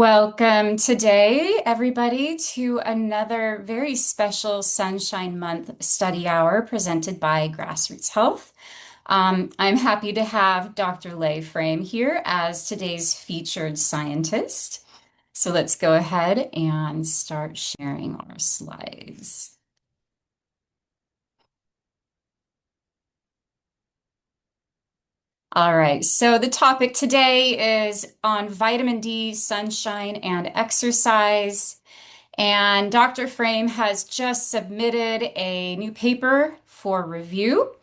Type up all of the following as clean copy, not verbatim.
Welcome today, everybody, to another very special Sunshine Month study hour presented by Grassroots Health. I'm happy to have Dr. Leigh Frame here as today's featured scientist. So let's go ahead and start sharing our slides. All right, so the topic today is on vitamin D, sunshine, and exercise. And Dr. Frame has just submitted a new paper for review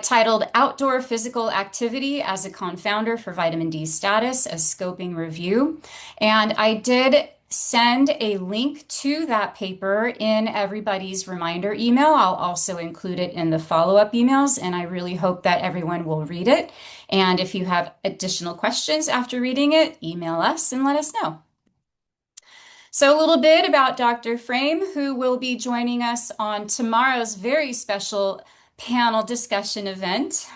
titled Outdoor Physical Activity as a Confounder for Vitamin D Status, a scoping review. And I did send a link to that paper in everybody's reminder email. I'll also include it in the follow-up emails, and I really hope that everyone will read it. And if you have additional questions after reading it, email us and let us know. So a little bit about Dr. Frame, who will be joining us on tomorrow's very special panel discussion event.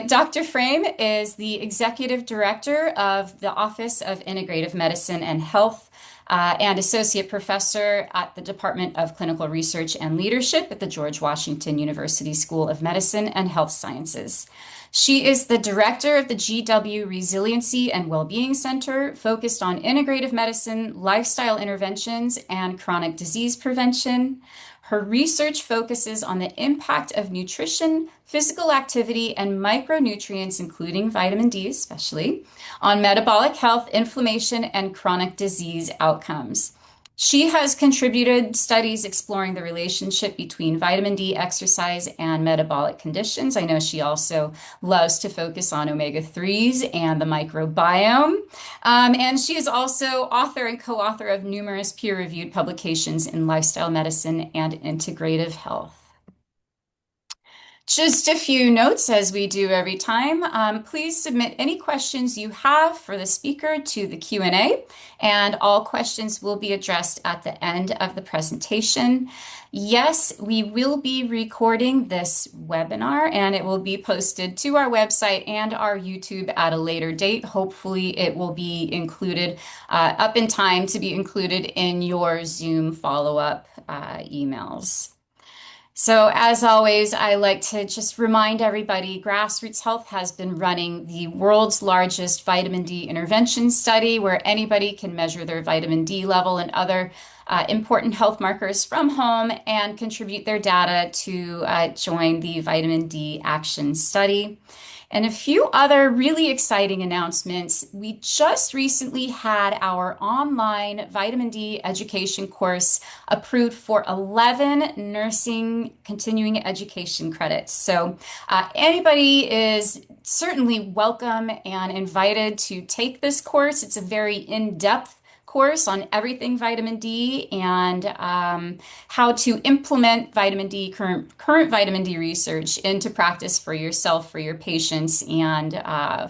Dr. Frame is the Executive Director of the Office of Integrative Medicine and Health and Associate Professor at the Department of Clinical Research and Leadership at the George Washington University School of Medicine and Health Sciences. She is the director of the GW Resiliency and Wellbeing Center, focused on integrative medicine, lifestyle interventions, and chronic disease prevention. Her research focuses on the impact of nutrition, physical activity, and micronutrients, including vitamin D especially, on metabolic health, inflammation, and chronic disease outcomes. She has contributed studies exploring the relationship between vitamin D, exercise, and metabolic conditions. I know she also loves to focus on omega-3s and the microbiome. And she is also author and co-author of numerous peer-reviewed publications in lifestyle medicine and integrative health. Just a few notes as we do every time. Please submit any questions you have for the speaker to the Q&A, and all questions will be addressed at the end of the presentation. Yes, we will be recording this webinar, and it will be posted to our website and our YouTube at a later date. Hopefully, it will be included up in time to be included in your Zoom follow-up emails. So as always, I like to just remind everybody, Grassroots Health has been running the world's largest vitamin D intervention study where anybody can measure their vitamin D level and other important health markers from home and contribute their data to join the Vitamin D Action Study. And a few other really exciting announcements. We just recently had our online vitamin D education course approved for 11 nursing continuing education credits. So anybody is certainly welcome and invited to take this course. It's a very in-depth course on everything vitamin D and how to implement vitamin D, current vitamin D research into practice for yourself, for your patients, and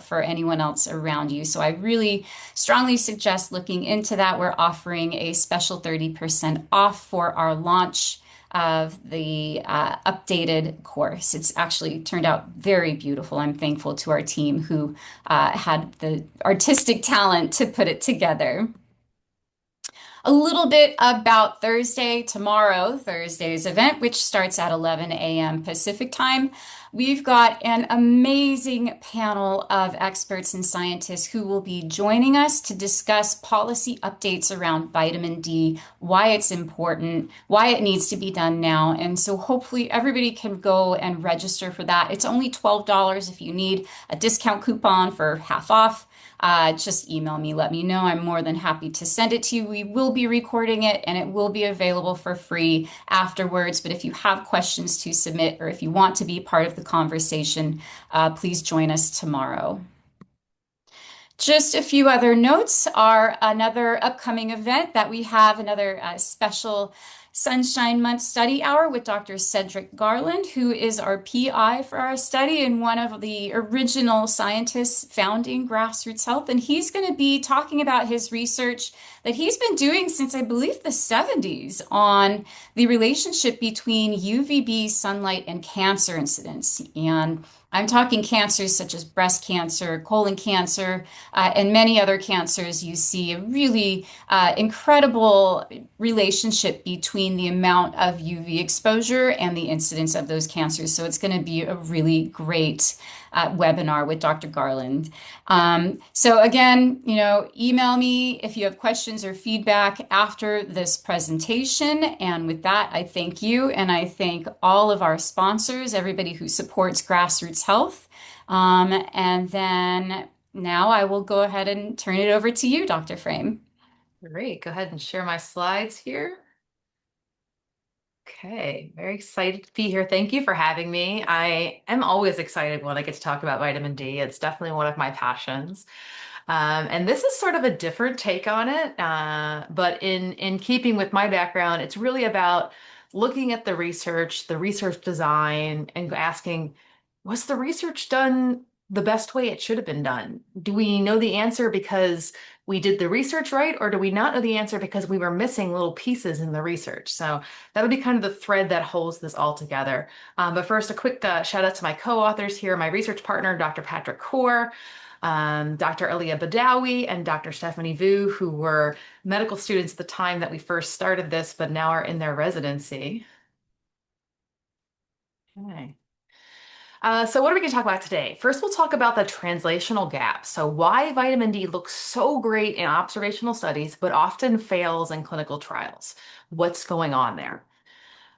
for anyone else around you. So I really strongly suggest looking into that. We're offering a special 30% off for our launch of the updated course. It's actually turned out very beautiful. I'm thankful to our team who had the artistic talent to put it together. A little bit about Thursday's event, which starts at 11 a.m. Pacific time. We've got an amazing panel of experts and scientists who will be joining us to discuss policy updates around vitamin D, why it's important, why it needs to be done now. And so hopefully everybody can go and register for that. It's only $12 if you need a discount coupon for half off. Just email me, let me know. I'm more than happy to send it to you. We will be recording it and it will be available for free afterwards. But if you have questions to submit or if you want to be part of the conversation, please join us tomorrow. Just a few other notes are another upcoming event that we have, another special Sunshine Month Study Hour with Dr. Cedric Garland, who is our PI for our study and one of the original scientists founding Grassroots Health. And he's going to be talking about his research that he's been doing since, I believe, the 70s on the relationship between UVB sunlight and cancer incidence. And I'm talking cancers such as breast cancer, colon cancer, and many other cancers. You see a really incredible relationship between the amount of UV exposure and the incidence of those cancers. So it's going to be a really great webinar with Dr. Garland. So again, email me if you have questions or feedback after this presentation. And with that, I thank you and I thank all of our sponsors, everybody who supports Grassroots Health. And then now I will go ahead and turn it over to you, Dr. Frame. Great. Go ahead and share my slides here. Okay, very excited to be here. Thank you for having me. I am always excited when I get to talk about vitamin D. It's definitely one of my passions. And this is sort of a different take on it, but in keeping with my background, it's really about looking at the research design, and asking, was the research done the best way it should have been done? Do we know the answer because we did the research right, or do we not know the answer because we were missing little pieces in the research? So that'll be kind of the thread that holds this all together. But first, a quick shout out to my co-authors here, my research partner, Dr. Patrick Kaur, Dr. Aliyah Badawi, and Dr. Stephanie Vu, who were medical students at the time that we first started this, but now are in their residency. Okay. So what are we going to talk about today? First, we'll talk about the translational gap. So why vitamin D looks so great in observational studies, but often fails in clinical trials. What's going on there?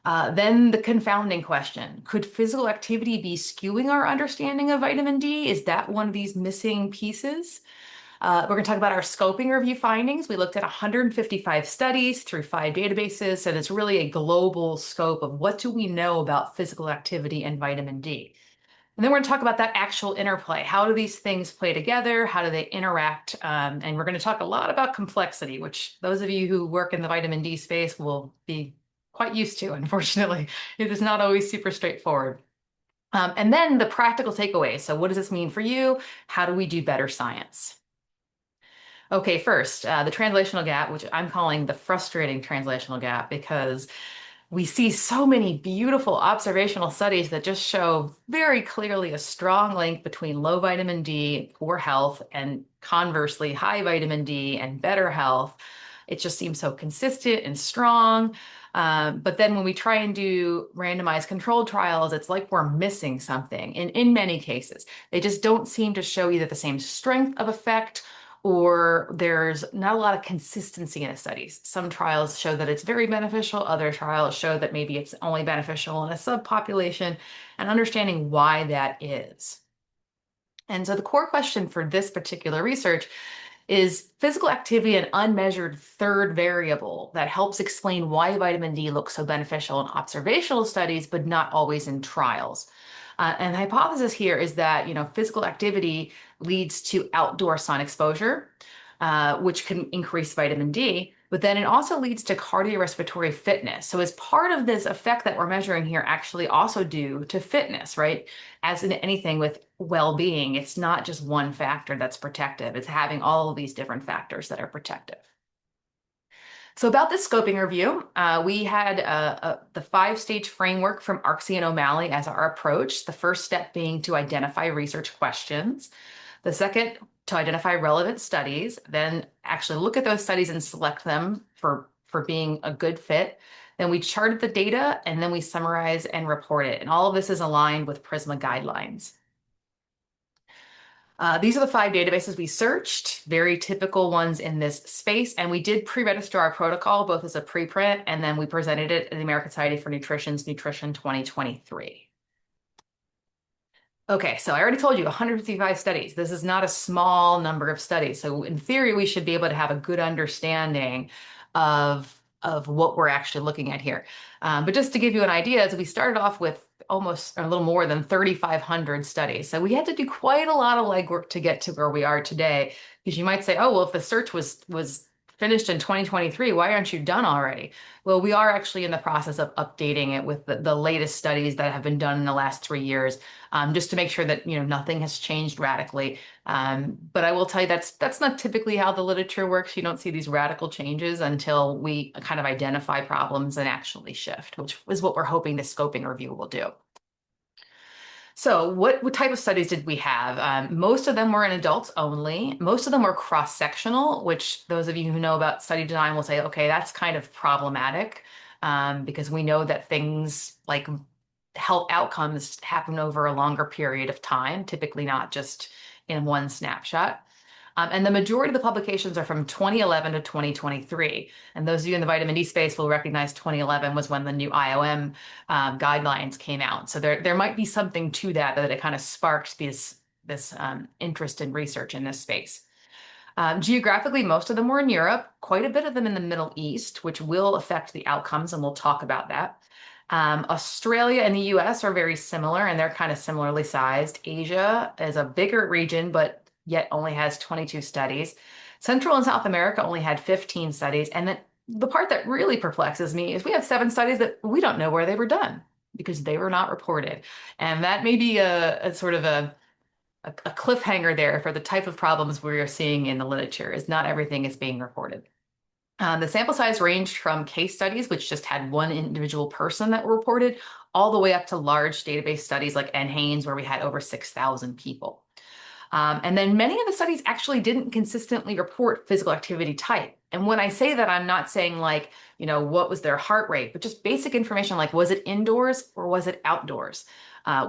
Then the confounding question. Could physical activity be skewing our understanding of vitamin D? Is that one of these missing pieces? We're going to talk about our scoping review findings. We looked at 155 studies through 5 databases, and it's really a global scope of what do we know about physical activity and vitamin D. And then we're going to talk about that actual interplay. How do these things play together? How do they interact? And we're going to talk a lot about complexity, which those of you who work in the vitamin D space will be quite used to, unfortunately. It is not always super straightforward. And then the practical takeaways. So what does this mean for you? How do we do better science? Okay, first, the translational gap, which I'm calling the frustrating translational gap, because we see so many beautiful observational studies that just show very clearly a strong link between low vitamin D, poor health, and conversely, high vitamin D and better health. It just seems so consistent and strong. But then when we try and do randomized controlled trials, it's like we're missing something. In many cases, they just don't seem to show either the same strength of effect, or there's not a lot of consistency in the studies. Some trials show that it's very beneficial, other trials show that maybe it's only beneficial in a subpopulation, and understanding why that is. And so the core question for this particular research is physical activity an unmeasured third variable that helps explain why vitamin D looks so beneficial in observational studies, but not always in trials? And the hypothesis here is that, physical activity leads to outdoor sun exposure, which can increase vitamin D, but then it also leads to cardiorespiratory fitness. So as part of this effect that we're measuring here, actually also due to fitness, right? As in anything with well-being, it's not just one factor that's protective. It's having all of these different factors that are protective. So about this scoping review, we had the 5-stage framework from Arksey and O'Malley as our approach. The first step being to identify research questions. The second, to identify relevant studies, then actually look at those studies and select them for being a good fit. Then we charted the data, and then we summarize and report it. And all of this is aligned with PRISMA guidelines. These are the 5 databases we searched, very typical ones in this space, and we did pre-register our protocol, both as a preprint, and then we presented it at the American Society for Nutrition's Nutrition 2023. Okay, so I already told you 155 studies. This is not a small number of studies. So in theory, we should be able to have a good understanding of what we're actually looking at here. But just to give you an idea, as we started off with almost a little more than 3,500 studies. So we had to do quite a lot of legwork to get to where we are today. Because you might say, oh, well, if the search was finished in 2023, why aren't you done already? Well, we are actually in the process of updating it with the latest studies that have been done in the last 3 years, just to make sure that nothing has changed radically. But I will tell you that's not typically how the literature works. You don't see these radical changes until we kind of identify problems and actually shift, which is what we're hoping the scoping review will do. So what type of studies did we have? Most of them were in adults only. Most of them were cross-sectional, which those of you who know about study design will say, okay, that's kind of problematic because we know that things like health outcomes happen over a longer period of time, typically not just in one snapshot. And the majority of the publications are from 2011 to 2023. And those of you in the vitamin D space will recognize 2011 was when the new IOM guidelines came out. So there might be something to that it kind of sparked this interest in research in this space. Geographically, most of them were in Europe, quite a bit of them in the Middle East, which will affect the outcomes, and we'll talk about that. Australia and the US are very similar, and they're kind of similarly sized. Asia is a bigger region, but yet only has 22 studies. Central and South America only had 15 studies. And then the part that really perplexes me is we have 7 studies that we don't know where they were done because they were not reported. And that may be a sort of a cliffhanger there for the type of problems we are seeing in the literature, is not everything is being reported. The sample size ranged from case studies, which just had one individual person that were reported, all the way up to large database studies like NHANES, where we had over 6,000 people. And then many of the studies actually didn't consistently report physical activity type. And when I say that, I'm not saying like, what was their heart rate, but just basic information like, was it indoors or was it outdoors?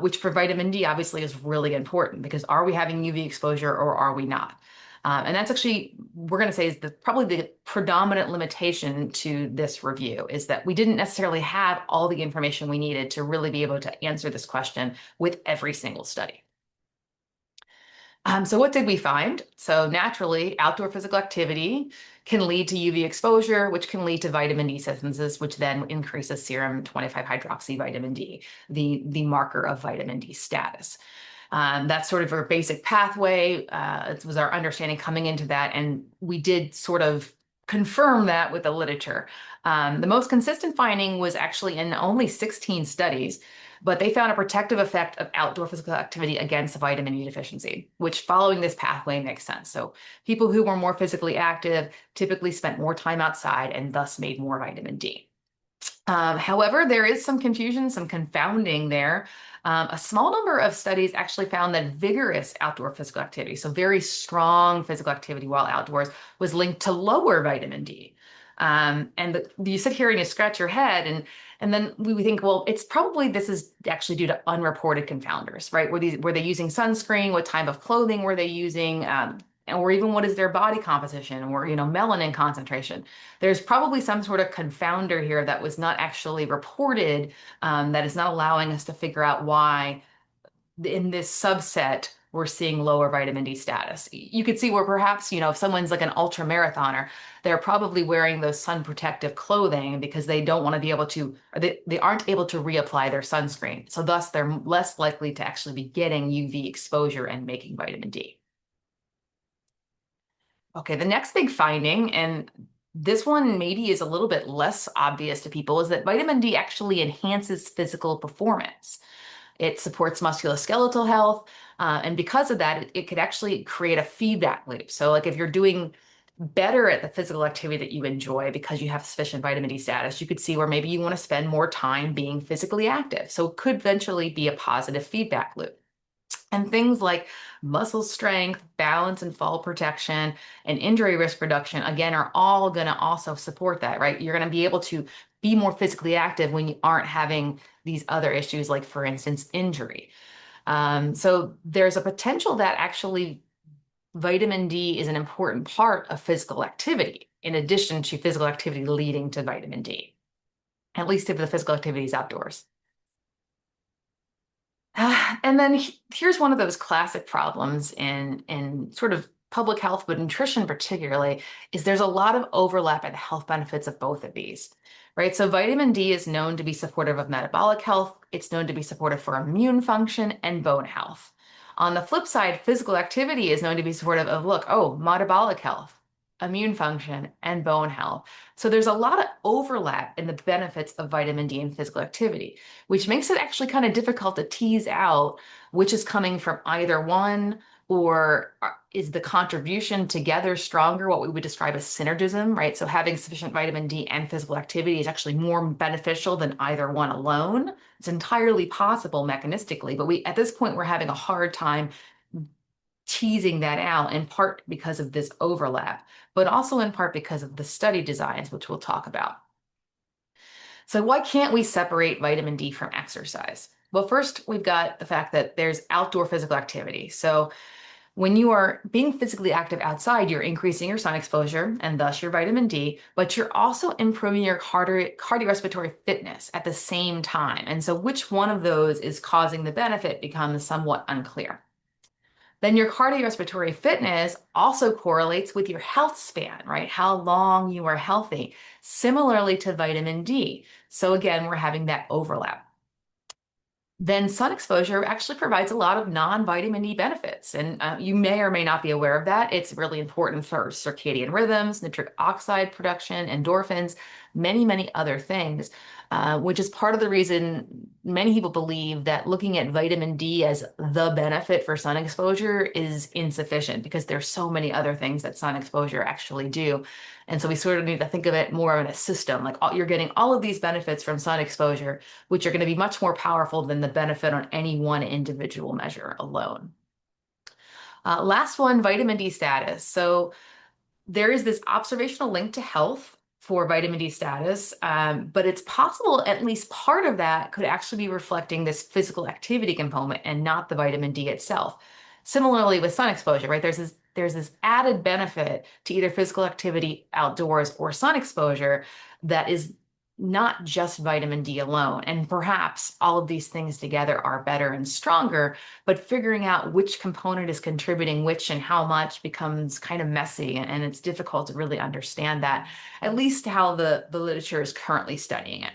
Which for vitamin D obviously is really important because are we having UV exposure or are we not? And that's actually, we're going to say, is probably the predominant limitation to this review, is that we didn't necessarily have all the information we needed to really be able to answer this question with every single study. So what did we find? So naturally, outdoor physical activity can lead to UV exposure, which can lead to vitamin D synthesis, which then increases serum 25-hydroxy vitamin D, the marker of vitamin D status. That's sort of our basic pathway. It was our understanding coming into that, and we did sort of confirm that with the literature. The most consistent finding was actually in only 16 studies, but they found a protective effect of outdoor physical activity against vitamin D deficiency, which following this pathway makes sense. So people who were more physically active typically spent more time outside and thus made more vitamin D. However, there is some confusion, some confounding there. A small number of studies actually found that vigorous outdoor physical activity, so very strong physical activity while outdoors, was linked to lower vitamin D. You sit here and you scratch your head, and then we think, well, it's probably this is actually due to unreported confounders, right? Were they using sunscreen? What type of clothing were they using? Or even what is their body composition, or melanin concentration? There's probably some sort of confounder here that was not actually reported, that is not allowing us to figure out why in this subset we're seeing lower vitamin D status. You could see where perhaps, if someone's like an ultra marathoner, they're probably wearing those sun protective clothing because they don't want to be able to, or they aren't able to reapply their sunscreen. So thus they're less likely to actually be getting UV exposure and making vitamin D. Okay, the next big finding, and this one maybe is a little bit less obvious to people, is that vitamin D actually enhances physical performance. It supports musculoskeletal health, and because of that, it could actually create a feedback loop. So like if you're doing better at the physical activity that you enjoy because you have sufficient vitamin D status, you could see where maybe you want to spend more time being physically active. So it could eventually be a positive feedback loop. And things like muscle strength, balance and fall protection, and injury risk reduction, again, are all going to also support that, right? You're going to be able to be more physically active when you aren't having these other issues, like, for instance, injury. So there's a potential that actually vitamin D is an important part of physical activity, in addition to physical activity leading to vitamin D, at least if the physical activity is outdoors. And then here's one of those classic problems in sort of public health, but nutrition particularly, is there's a lot of overlap in the health benefits of both of these, right? So vitamin D is known to be supportive of metabolic health. It's known to be supportive for immune function and bone health. On the flip side, physical activity is known to be supportive of, metabolic health, immune function, and bone health. So there's a lot of overlap in the benefits of vitamin D and physical activity, which makes it actually kind of difficult to tease out which is coming from either one, or is the contribution together stronger, what we would describe as synergism, right? So having sufficient vitamin D and physical activity is actually more beneficial than either one alone. It's entirely possible mechanistically, but at this point, we're having a hard time teasing that out, in part because of this overlap, but also in part because of the study designs, which we'll talk about. So why can't we separate vitamin D from exercise? Well, first, we've got the fact that there's outdoor physical activity. So when you are being physically active outside, you're increasing your sun exposure and thus your vitamin D, but you're also improving your cardiorespiratory fitness at the same time. And so which one of those is causing the benefit becomes somewhat unclear. Then your cardiorespiratory fitness also correlates with your health span, right? How long you are healthy, similarly to vitamin D. So again, we're having that overlap. Then sun exposure actually provides a lot of non-vitamin D benefits. And you may or may not be aware of that. It's really important for circadian rhythms, nitric oxide production, endorphins, many, many other things, which is part of the reason many people believe that looking at vitamin D as the benefit for sun exposure is insufficient because there's so many other things that sun exposure actually do. And so we sort of need to think of it more in a system, like you're getting all of these benefits from sun exposure, which are going to be much more powerful than the benefit on any one individual measure alone. Last one, vitamin D status. So there is this observational link to health for vitamin D status, but it's possible at least part of that could actually be reflecting this physical activity component and not the vitamin D itself. Similarly with sun exposure, right? There's this added benefit to either physical activity outdoors or sun exposure that is not just vitamin D alone. And perhaps all of these things together are better and stronger, but figuring out which component is contributing which and how much becomes kind of messy, and it's difficult to really understand that, at least how the literature is currently studying it.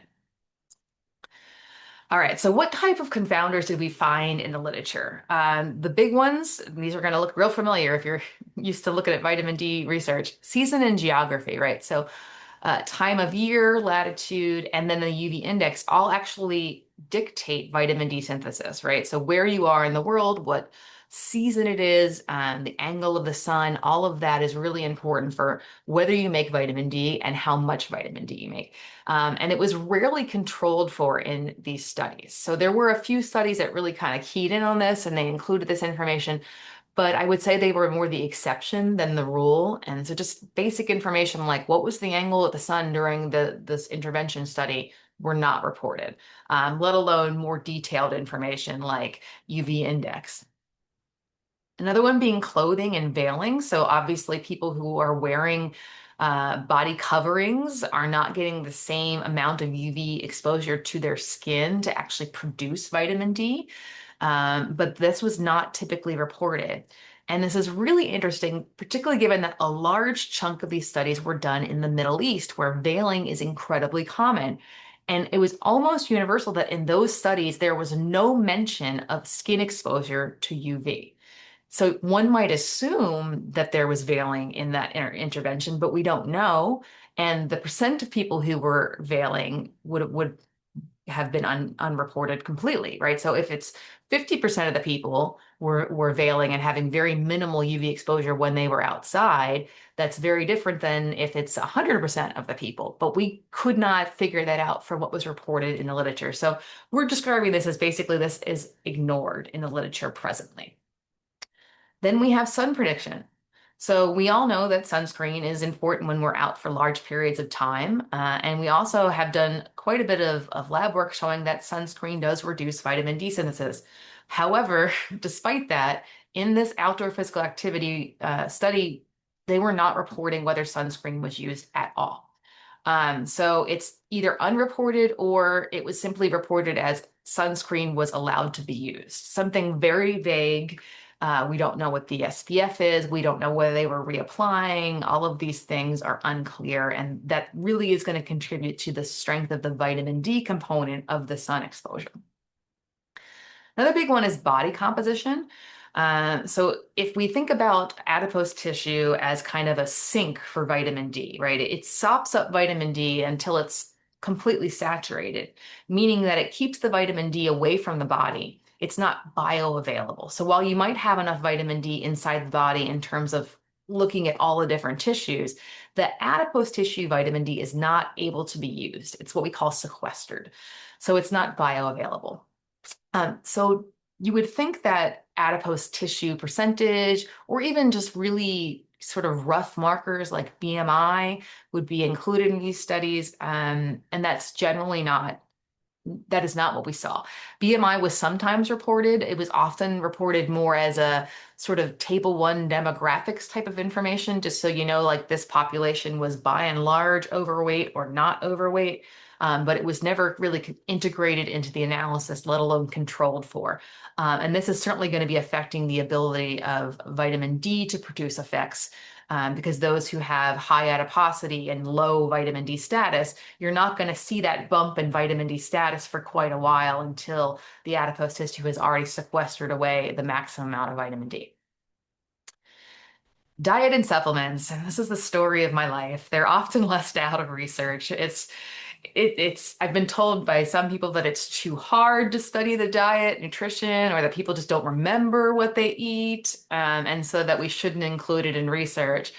All right, so what type of confounders did we find in the literature? The big ones, these are going to look real familiar if you're used to looking at vitamin D research, season and geography, right? So time of year, latitude, and then the UV index all actually dictate vitamin D synthesis, right? So where you are in the world, what season it is, the angle of the sun, all of that is really important for whether you make vitamin D and how much vitamin D you make. And it was rarely controlled for in these studies. So there were a few studies that really kind of keyed in on this and they included this information, but I would say they were more the exception than the rule. And so just basic information like what was the angle of the sun during this intervention study were not reported, let alone more detailed information like UV index. Another one being clothing and veiling. So obviously people who are wearing body coverings are not getting the same amount of UV exposure to their skin to actually produce vitamin D. But this was not typically reported. And this is really interesting, particularly given that a large chunk of these studies were done in the Middle East, where veiling is incredibly common. And it was almost universal that in those studies, there was no mention of skin exposure to UV. So one might assume that there was veiling in that intervention, but we don't know. And the percent of people who were veiling would have been unreported completely, right? So if it's 50% of the people were veiling and having very minimal UV exposure when they were outside, that's very different than if it's 100% of the people. But we could not figure that out from what was reported in the literature. So we're describing this as basically this is ignored in the literature presently. Then we have sun prediction. So we all know that sunscreen is important when we're out for large periods of time. And we also have done quite a bit of lab work showing that sunscreen does reduce vitamin D synthesis. However, despite that, in this outdoor physical activity study, they were not reporting whether sunscreen was used at all. So it's either unreported or it was simply reported as sunscreen was allowed to be used. Something very vague. We don't know what the SPF is. We don't know whether they were reapplying. All of these things are unclear, and that really is going to contribute to the strength of the vitamin D component of the sun exposure. Another big one is body composition. So if we think about adipose tissue as kind of a sink for vitamin D, right? It sops up vitamin D until it's completely saturated, meaning that it keeps the vitamin D away from the body. it's not bioavailable. So while you might have enough vitamin D inside the body in terms of looking at all the different tissues, the adipose tissue vitamin D is not able to be used. It's what we call sequestered. So it's not bioavailable. So you would think that adipose tissue percentage, or even just really sort of rough markers like BMI, would be included in these studies. And that's generally not, that is not what we saw. BMI was sometimes reported. It was often reported more as a sort of table one demographics type of information, just so you know, like this population was by and large overweight or not overweight. But it was never really integrated into the analysis, let alone controlled for. And this is certainly going to be affecting the ability of vitamin D to produce effects, because those who have high adiposity and low vitamin D status, you're not going to see that bump in vitamin D status for quite a while until the adipose tissue has already sequestered away the maximum amount of vitamin D. Diet and supplements, and this is the story of my life. They're often left out of research. I've been told by some people that it's too hard to study the diet, nutrition, or that people just don't remember what they eat, and so that we shouldn't include it in research.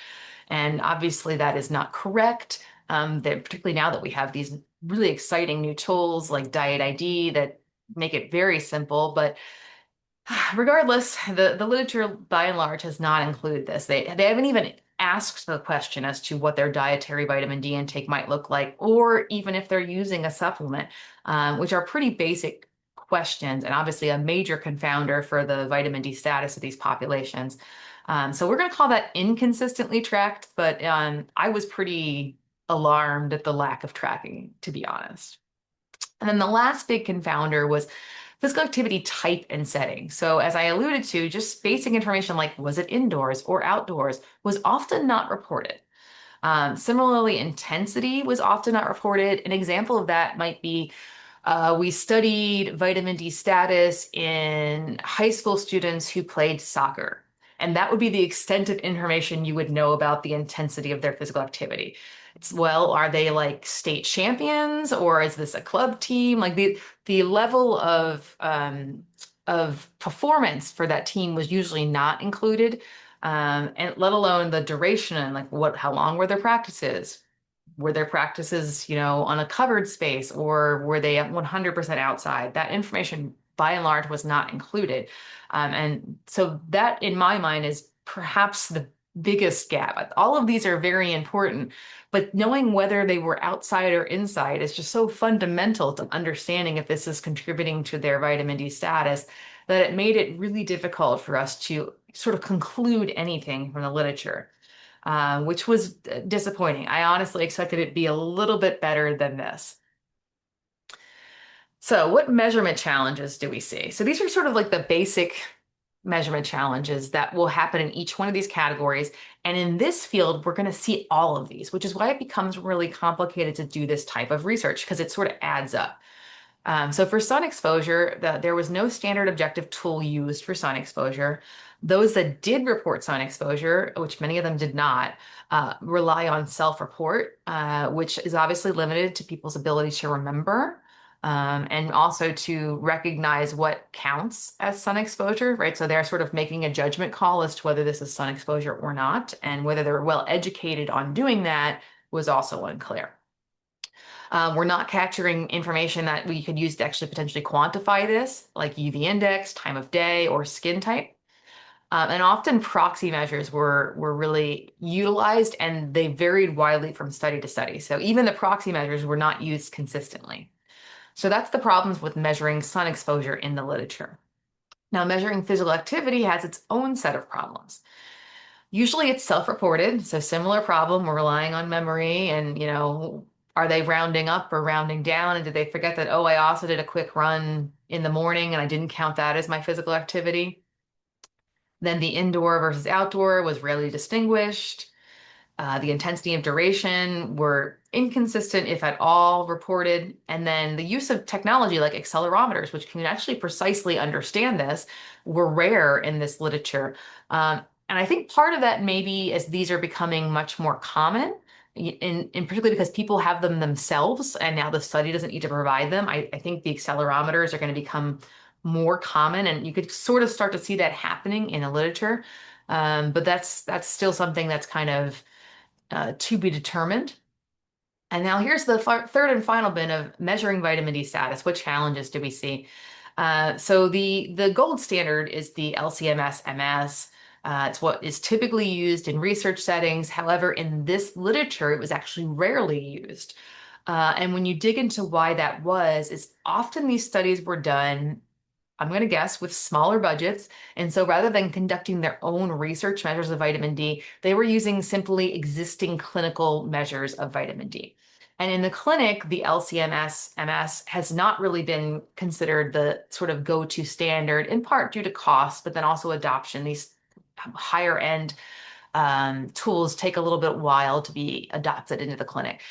And obviously that is not correct. Particularly now that we have these really exciting new tools like Diet ID that make it very simple, but regardless, the literature by and large has not included this. They haven't even asked the question as to what their dietary vitamin D intake might look like, or even if they're using a supplement, which are pretty basic questions and obviously a major confounder for the vitamin D status of these populations. So we're going to call that inconsistently tracked, but I was pretty alarmed at the lack of tracking, to be honest. And then the last big confounder was physical activity type and setting. So as I alluded to, just basic information like was it indoors or outdoors was often not reported. Similarly, intensity was often not reported. An example of that might be we studied vitamin D status in high school students who played soccer. And that would be the extent of information you would know about the intensity of their physical activity. It's, well, are they like state champions or is this a club team? Like the level of performance for that team was usually not included, and let alone the duration and like how long were their practices? Were their practices, on a covered space, or were they 100% outside? That information, by and large, was not included. And so that, in my mind, is perhaps the biggest gap. All of these are very important, but knowing whether they were outside or inside is just so fundamental to understanding if this is contributing to their vitamin D status that it made it really difficult for us to sort of conclude anything from the literature, which was disappointing. I honestly expected it to be a little bit better than this. So what measurement challenges do we see? So these are sort of like the basic measurement challenges that will happen in each one of these categories. And in this field, we're going to see all of these, which is why it becomes really complicated to do this type of research because it sort of adds up. So for sun exposure, there was no standard objective tool used for sun exposure. Those that did report sun exposure, which many of them did not, rely on self-report, which is obviously limited to people's ability to remember, and also to recognize what counts as sun exposure, right? So they're sort of making a judgment call as to whether this is sun exposure or not, and whether they're well educated on doing that was also unclear. We're not capturing information that we could use to actually potentially quantify this, like UV index, time of day, or skin type. And often proxy measures were really utilized, and they varied widely from study to study. So even the proxy measures were not used consistently. So that's the problems with measuring sun exposure in the literature. Now, measuring physical activity has its own set of problems. Usually it's self-reported, so similar problem, we're relying on memory and, are they rounding up or rounding down? And did they forget that, oh, I also did a quick run in the morning and I didn't count that as my physical activity? Then the indoor versus outdoor was rarely distinguished. The intensity and duration were inconsistent, if at all, reported. And then the use of technology like accelerometers, which can actually precisely understand this, were rare in this literature. And I think part of that maybe as these are becoming much more common, in particularly because people have them themselves, and now the study doesn't need to provide them. I think the accelerometers are going to become more common, and you could sort of start to see that happening in the literature. But that's still something that's kind of to be determined. And now here's the third and final bit of measuring vitamin D status. What challenges do we see? So the gold standard is the LCMS-MS. It's what is typically used in research settings. However, in this literature, it was actually rarely used. And when you dig into why that was, is often these studies were done, I'm going to guess, with smaller budgets. And so rather than conducting their own research measures of vitamin D, they were using simply existing clinical measures of vitamin D. And in the clinic, the LCMS-MS has not really been considered the sort of go-to standard, in part due to cost, but then also adoption. These higher end tools take a little bit while to be adopted into the clinic.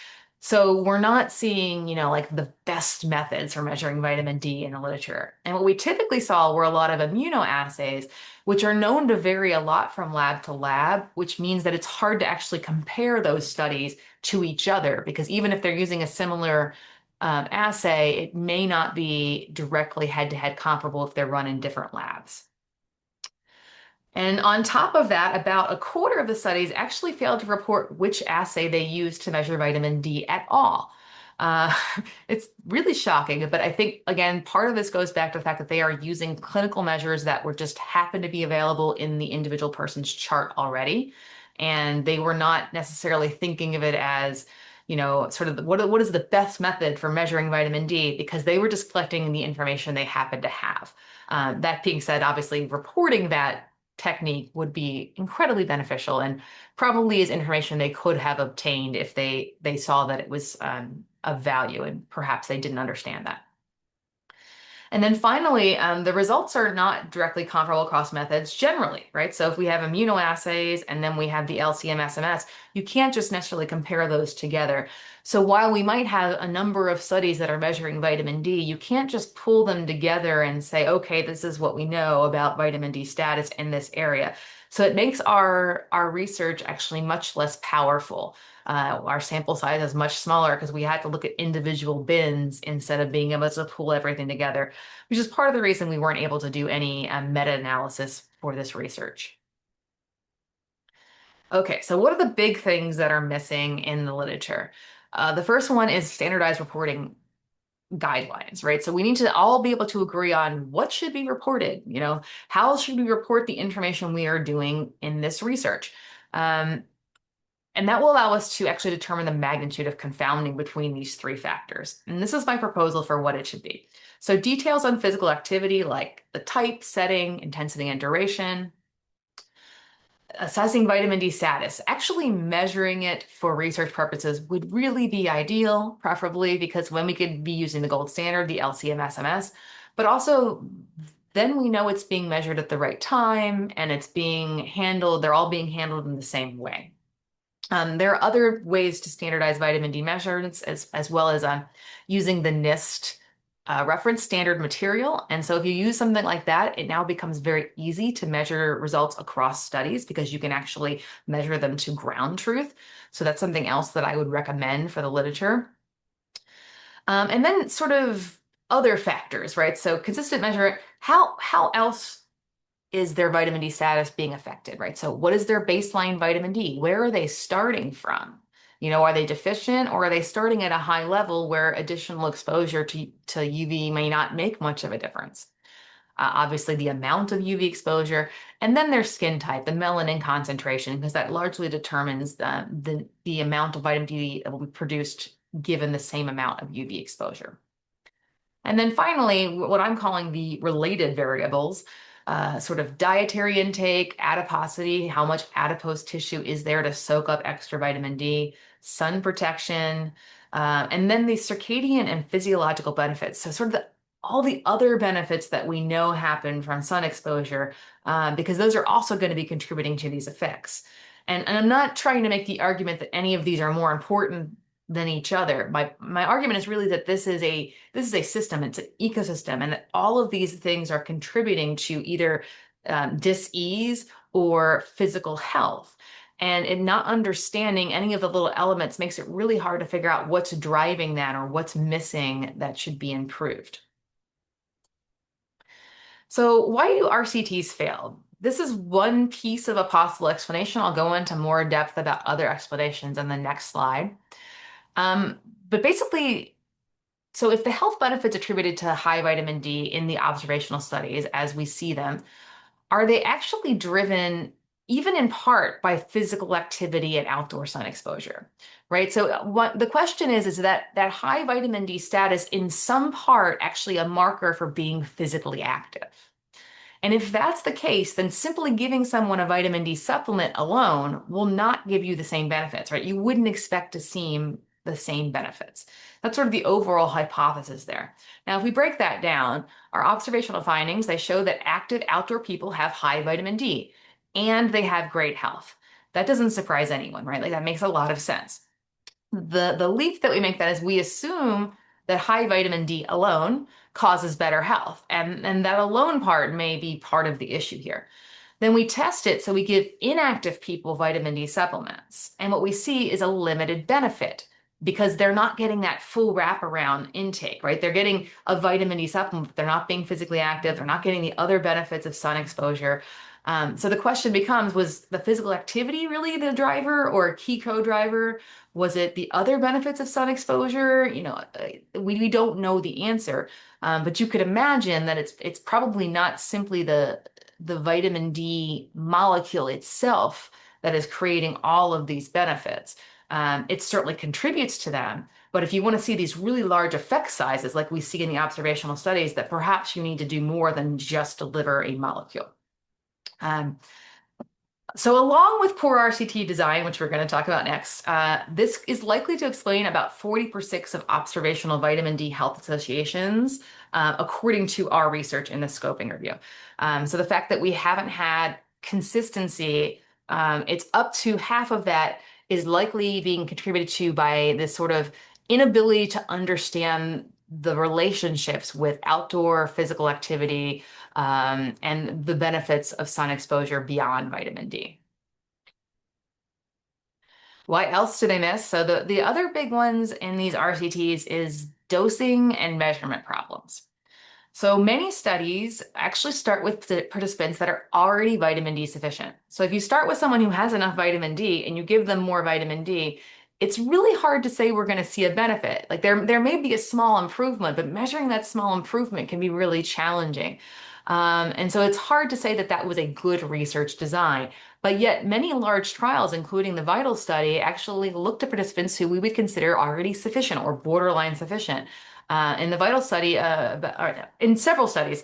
So we're not seeing, like the best methods for measuring vitamin D in the literature. And what we typically saw were a lot of immunoassays, which are known to vary a lot from lab to lab, which means that it's hard to actually compare those studies to each other, because even if they're using a similar assay, it may not be directly head-to-head comparable if they're run in different labs. And on top of that, about a quarter of the studies actually failed to report which assay they used to measure vitamin D at all. Uh, it's really shocking, but I think, again, part of this goes back to the fact that they are using clinical measures that were just happen to be available in the individual person's chart already. And they were not necessarily thinking of it as, sort of what is the best method for measuring vitamin D, because they were just collecting the information they happened to have. That being said, obviously reporting that technique would be incredibly beneficial and probably is information they could have obtained if they saw that it was of value, and perhaps they didn't understand that. And then finally, the results are not directly comparable across methods generally, right? So if we have immunoassays and then we have the LCMS-MS, you can't just necessarily compare those together. So while we might have a number of studies that are measuring vitamin D, you can't just pull them together and say, okay, this is what we know about vitamin D status in this area. So it makes our research actually much less powerful. Our sample size is much smaller because we had to look at individual bins instead of being able to pull everything together, which is part of the reason we weren't able to do any meta-analysis for this research. Okay, so what are the big things that are missing in the literature? The first one is standardized reporting guidelines, right? So we need to all be able to agree on what should be reported. How should we report the information we are doing in this research? And that will allow us to actually determine the magnitude of confounding between these three factors. And this is my proposal for what it should be. So details on physical activity like the type, setting, intensity, and duration. Assessing vitamin D status, actually measuring it for research purposes would really be ideal, preferably because when we could be using the gold standard, the LCMS-MS, but also then we know it's being measured at the right time and it's being handled, they're all being handled in the same way. There are other ways to standardize vitamin D measurements as well as using the NIST reference standard material. And so if you use something like that, it now becomes very easy to measure results across studies because you can actually measure them to ground truth. So that's something else that I would recommend for the literature. And then sort of other factors, right? So consistent measure, how else is their vitamin D status being affected, right? So what is their baseline vitamin D? Where are they starting from? Are they deficient, or are they starting at a high level where additional exposure to UV may not make much of a difference? Obviously, the amount of UV exposure, and then their skin type, the melanin concentration, because that largely determines the amount of vitamin D that will be produced given the same amount of UV exposure. And then finally, what I'm calling the related variables, sort of dietary intake, adiposity, how much adipose tissue is there to soak up extra vitamin D, sun protection, and then the circadian and physiological benefits. So sort of all the other benefits that we know happen from sun exposure, because those are also going to be contributing to these effects. And I'm not trying to make the argument that any of these are more important than each other. My argument is really that this is a system, it's an ecosystem, and that all of these things are contributing to either dis-ease or physical health. And in not understanding any of the little elements makes it really hard to figure out what's driving that or what's missing that should be improved. So why do RCTs fail? This is one piece of a possible explanation. I'll go into more depth about other explanations on the next slide. Um, but basically, so if the health benefits attributed to high vitamin D in the observational studies as we see them, are they actually driven even in part by physical activity and outdoor sun exposure, right? So what the question is that high vitamin D status in some part actually a marker for being physically active? And if that's the case, then simply giving someone a vitamin D supplement alone will not give you the same benefits, right? You wouldn't expect to see the same benefits. That's sort of the overall hypothesis there. Now, if we break that down, our observational findings, they show that active outdoor people have high vitamin D and they have great health. That doesn't surprise anyone, right? Like that makes a lot of sense. The leap that we make that is we assume that high vitamin D alone causes better health. And that alone part may be part of the issue here. Then we test it, so we give inactive people vitamin D supplements. And what we see is a limited benefit because they're not getting that full wraparound intake, right? They're getting a vitamin D supplement, but they're not being physically active. They're not getting the other benefits of sun exposure. So the question becomes, was the physical activity really the driver or a key co-driver? Was it the other benefits of sun exposure? We don't know the answer, but you could imagine that it's probably not simply the vitamin D molecule itself that is creating all of these benefits. It certainly contributes to them, but if you want to see these really large effect sizes like we see in the observational studies, that perhaps you need to do more than just deliver a molecule. Um, so along with poor RCT design, which we're going to talk about next, this is likely to explain about 40% of observational vitamin D health associations, according to our research in the scoping review. So the fact that we haven't had consistency, it's up to half of that is likely being contributed to by this sort of inability to understand the relationships with outdoor physical activity, and the benefits of sun exposure beyond vitamin D. What else did I miss? So the other big ones in these RCTs is dosing and measurement problems. So many studies actually start with participants that are already vitamin D sufficient. So if you start with someone who has enough vitamin D and you give them more vitamin D, it's really hard to say we're going to see a benefit. Like there may be a small improvement, but measuring that small improvement can be really challenging. And so it's hard to say that that was a good research design. But yet many large trials, including the VITAL study, actually looked at participants who we would consider already sufficient or borderline sufficient. In the VITAL study, in several studies,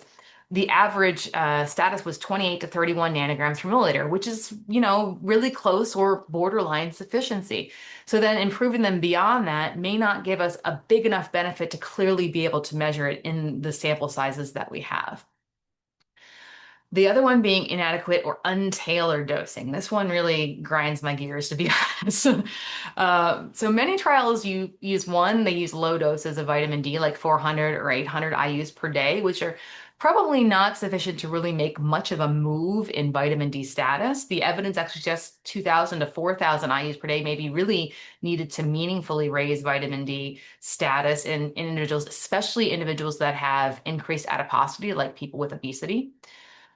the average status was 28 to 31 nanograms per milliliter, which is, really close or borderline sufficiency. So then improving them beyond that may not give us a big enough benefit to clearly be able to measure it in the sample sizes that we have. The other one being inadequate or untailored dosing. This one really grinds my gears, to be honest. So many trials you use they use low doses of vitamin D, like 400 or 800 IUs per day, which are probably not sufficient to really make much of a move in vitamin D status. The evidence actually suggests 2,000 to 4,000 IUs per day may be really needed to meaningfully raise vitamin D status in individuals, especially individuals that have increased adiposity, like people with obesity.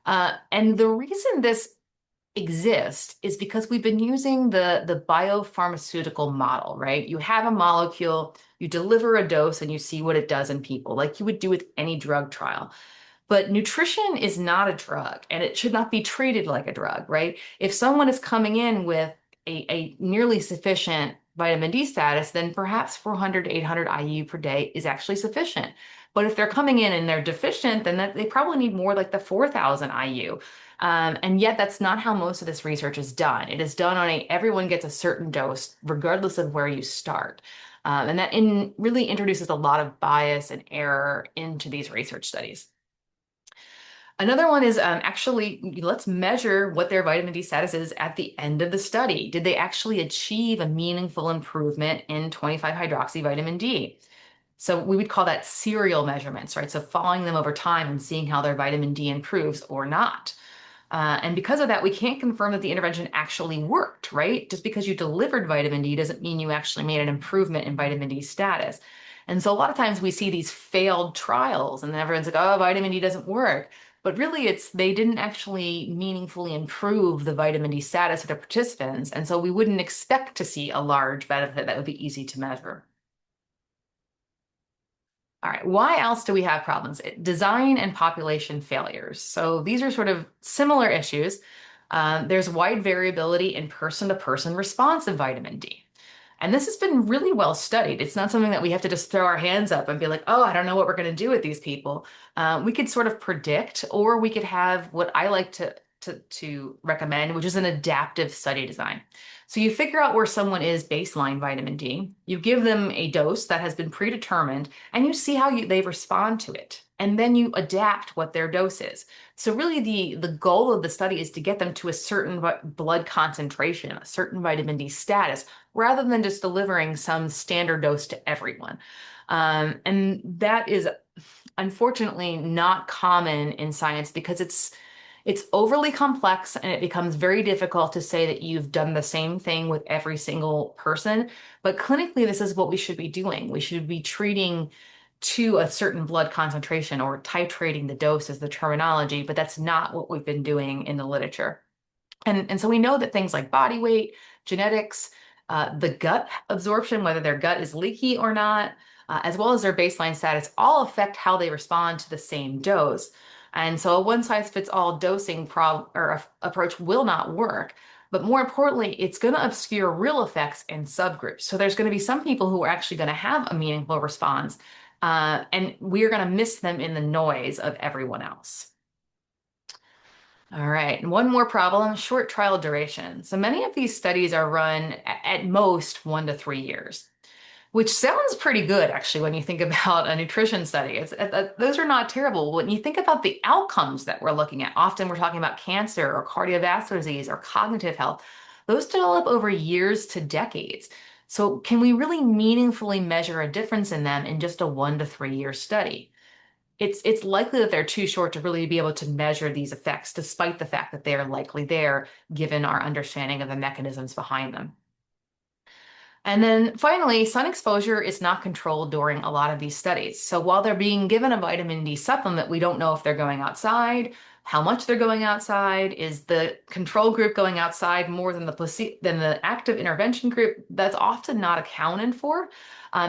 And the reason this exists is because we've been using the biopharmaceutical model, right? You have a molecule, you deliver a dose, and you see what it does in people, like you would do with any drug trial. But nutrition is not a drug, and it should not be treated like a drug, right? If someone is coming in with a nearly sufficient vitamin D status, then perhaps 400 to 800 IU per day is actually sufficient. But if they're coming in and they're deficient, then they probably need more like the 4,000 IU. And yet that's not how most of this research is done. It is done on everyone gets a certain dose, regardless of where you start. And that really introduces a lot of bias and error into these research studies. Another one is actually, let's measure what their vitamin D status is at the end of the study. Did they actually achieve a meaningful improvement in 25-hydroxy vitamin D? So we would call that serial measurements, right? So following them over time and seeing how their vitamin D improves or not. And because of that, we can't confirm that the intervention actually worked, right? Just because you delivered vitamin D doesn't mean you actually made an improvement in vitamin D status. And so a lot of times we see these failed trials and everyone's like, oh, vitamin D doesn't work. but really they didn't actually meaningfully improve the vitamin D status of the participants, and so we wouldn't expect to see a large benefit that would be easy to measure. All right, why else do we have problems? Design and population failures. So these are sort of similar issues. There's wide variability in person-to-person response of vitamin D. And this has been really well studied. It's not something that we have to just throw our hands up and be like, oh, I don't know what we're going to do with these people. We could sort of predict, or we could have what I like to recommend, which is an adaptive study design. So you figure out where someone is baseline vitamin D, you give them a dose that has been predetermined, and you see how they respond to it. And then you adapt what their dose is. So really the goal of the study is to get them to a certain blood concentration, a certain vitamin D status, rather than just delivering some standard dose to everyone. And that is unfortunately not common in science because it's overly complex and it becomes very difficult to say that you've done the same thing with every single person. But clinically, this is what we should be doing. We should be treating to a certain blood concentration, or titrating the dose is the terminology, but that's not what we've been doing in the literature. And so we know that things like body weight, genetics, the gut absorption, whether their gut is leaky or not, as well as their baseline status, all affect how they respond to the same dose. And so a one-size-fits-all dosing approach will not work. But more importantly, it's going to obscure real effects in subgroups. So there's going to be some people who are actually going to have a meaningful response, and we are going to miss them in the noise of everyone else. All right, and one more problem, short trial duration. So many of these studies are run at most 1 to 3 years, which sounds pretty good actually when you think about a nutrition study. Those are not terrible. When you think about the outcomes that we're looking at, often we're talking about cancer or cardiovascular disease or cognitive health. Those develop over years to decades. So can we really meaningfully measure a difference in them in just a 1 to 3 year study? It's likely that they're too short to really be able to measure these effects, despite the fact that they are likely there, given our understanding of the mechanisms behind them. And then finally, sun exposure is not controlled during a lot of these studies. So while they're being given a vitamin D supplement, we don't know if they're going outside, how much they're going outside. Is the control group going outside more than the active intervention group? That's often not accounted for.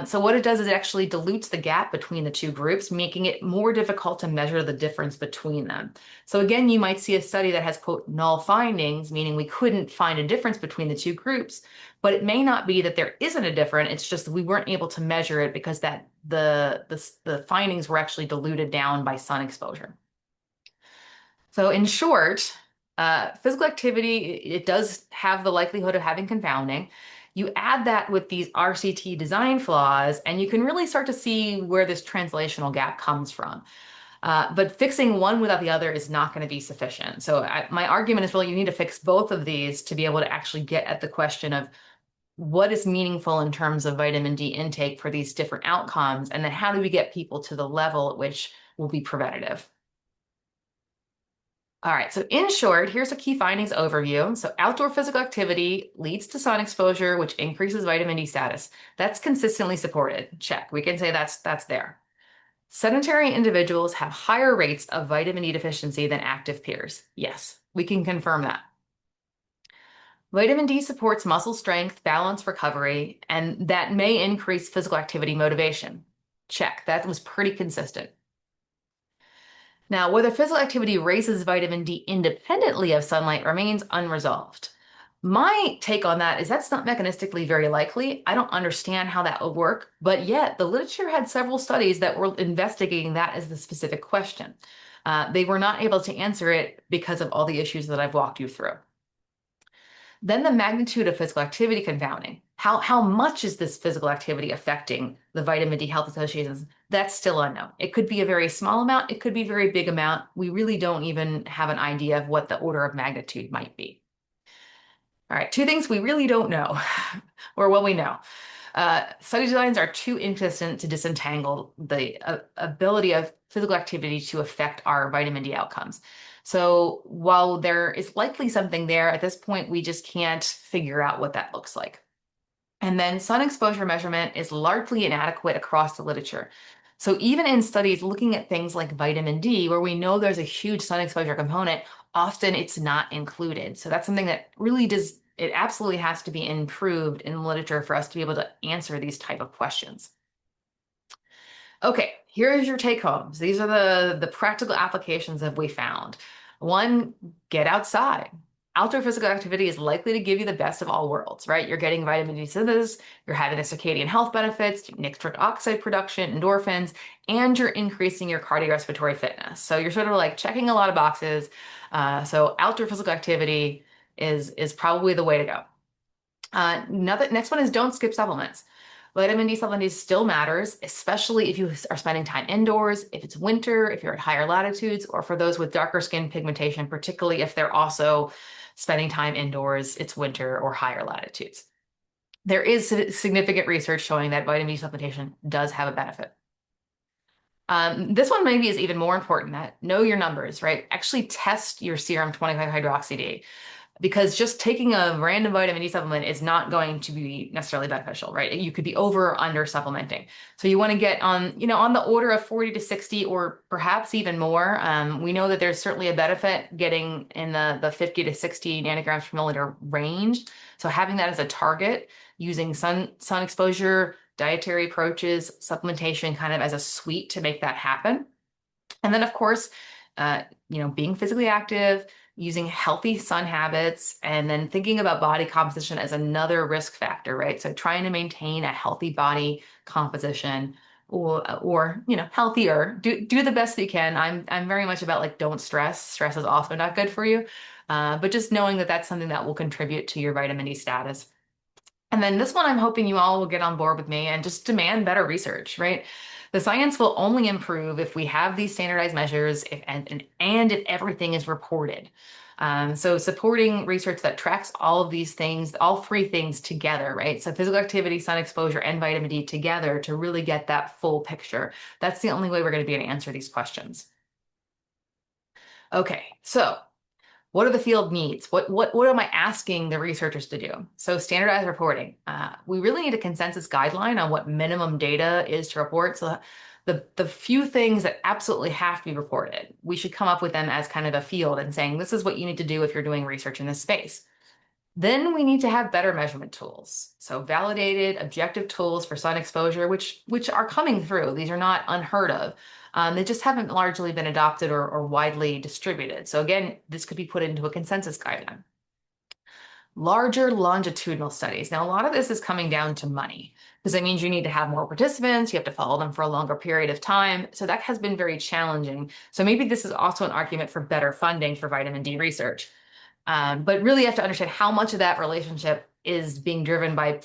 So what it does is it actually dilutes the gap between the two groups, making it more difficult to measure the difference between them. So again, you might see a study that has, quote, null findings, meaning we couldn't find a difference between the two groups, but it may not be that there isn't a difference. It's just that we weren't able to measure it because the findings were actually diluted down by sun exposure. So in short, physical activity, it does have the likelihood of having confounding. You add that with these RCT design flaws, and you can really start to see where this translational gap comes from. But fixing one without the other is not going to be sufficient. So my argument is really you need to fix both of these to be able to actually get at the question of what is meaningful in terms of vitamin D intake for these different outcomes, and then how do we get people to the level at which will be preventative. All right, so in short, here's a key findings overview. So outdoor physical activity leads to sun exposure, which increases vitamin D status. That's consistently supported. Check. We can say that's there. Sedentary individuals have higher rates of vitamin D deficiency than active peers. Yes, we can confirm that. Vitamin D supports muscle strength, balance, recovery, and that may increase physical activity motivation. Check. That was pretty consistent. Now, whether physical activity raises vitamin D independently of sunlight remains unresolved. My take on that is that's not mechanistically very likely. I don't understand how that would work, but yet the literature had several studies that were investigating that as the specific question. They were not able to answer it because of all the issues that I've walked you through. Then the magnitude of physical activity confounding. How much is this physical activity affecting the vitamin D health associations? That's still unknown. It could be a very small amount. It could be a very big amount. We really don't even have an idea of what the order of magnitude might be. All right, two things we really don't know, or what we know. Study designs are too inconsistent to disentangle the ability of physical activity to affect our vitamin D outcomes. So while there is likely something there, at this point, we just can't figure out what that looks like. And then sun exposure measurement is largely inadequate across the literature. So even in studies looking at things like vitamin D, where we know there's a huge sun exposure component, often it's not included. So that's something that really does, it absolutely has to be improved in the literature for us to be able to answer these type of questions. Okay, here's your take homes. These are the practical applications that we found. One, get outside. Outdoor physical activity is likely to give you the best of all worlds, right? You're getting vitamin D synthesis, you're having the circadian health benefits, nitric oxide production, endorphins, and you're increasing your cardiorespiratory fitness. So you're sort of like checking a lot of boxes. So outdoor physical activity is probably the way to go. Next one is don't skip supplements. Vitamin D supplementation still matters, especially if you are spending time indoors, if it's winter, if you're at higher latitudes, or for those with darker skin pigmentation, particularly if they're also spending time indoors, it's winter or higher latitudes. There is significant research showing that vitamin D supplementation does have a benefit. This one maybe is even more important, that know your numbers, right? Actually test your serum 25-hydroxy-D, because just taking a random vitamin D supplement is not going to be necessarily beneficial, right? You could be over or under supplementing. So you want to get on, on the order of 40 to 60 or perhaps even more. We know that there's certainly a benefit getting in the 50 to 60 nanograms per milliliter range. So having that as a target, using sun exposure, dietary approaches, supplementation kind of as a suite to make that happen. And then of course, being physically active, using healthy sun habits, and then thinking about body composition as another risk factor, right? So trying to maintain a healthy body composition or healthier. Do the best that you can. I'm very much about like don't stress. Stress is also not good for you. But just knowing that that's something that will contribute to your vitamin D status. And then this one, I'm hoping you all will get on board with me and just demand better research, right? The science will only improve if we have these standardized measures and if everything is reported. So supporting research that tracks all of these things, all three things together, right? So physical activity, sun exposure, and vitamin D together to really get that full picture. That's the only way we're going to be able to answer these questions. Okay, so what are the field needs? What am I asking the researchers to do? So standardized reporting. We really need a consensus guideline on what minimum data is to report. So the few things that absolutely have to be reported, we should come up with them as kind of a field and saying, this is what you need to do if you're doing research in this space. Then we need to have better measurement tools. So validated, objective tools for sun exposure, which are coming through. These are not unheard of. They just haven't largely been adopted or widely distributed. So again, this could be put into a consensus guideline. Larger longitudinal studies. Now, a lot of this is coming down to money because it means you need to have more participants, you have to follow them for a longer period of time. So that has been very challenging. So maybe this is also an argument for better funding for vitamin D research. But really you have to understand how much of that relationship is being driven by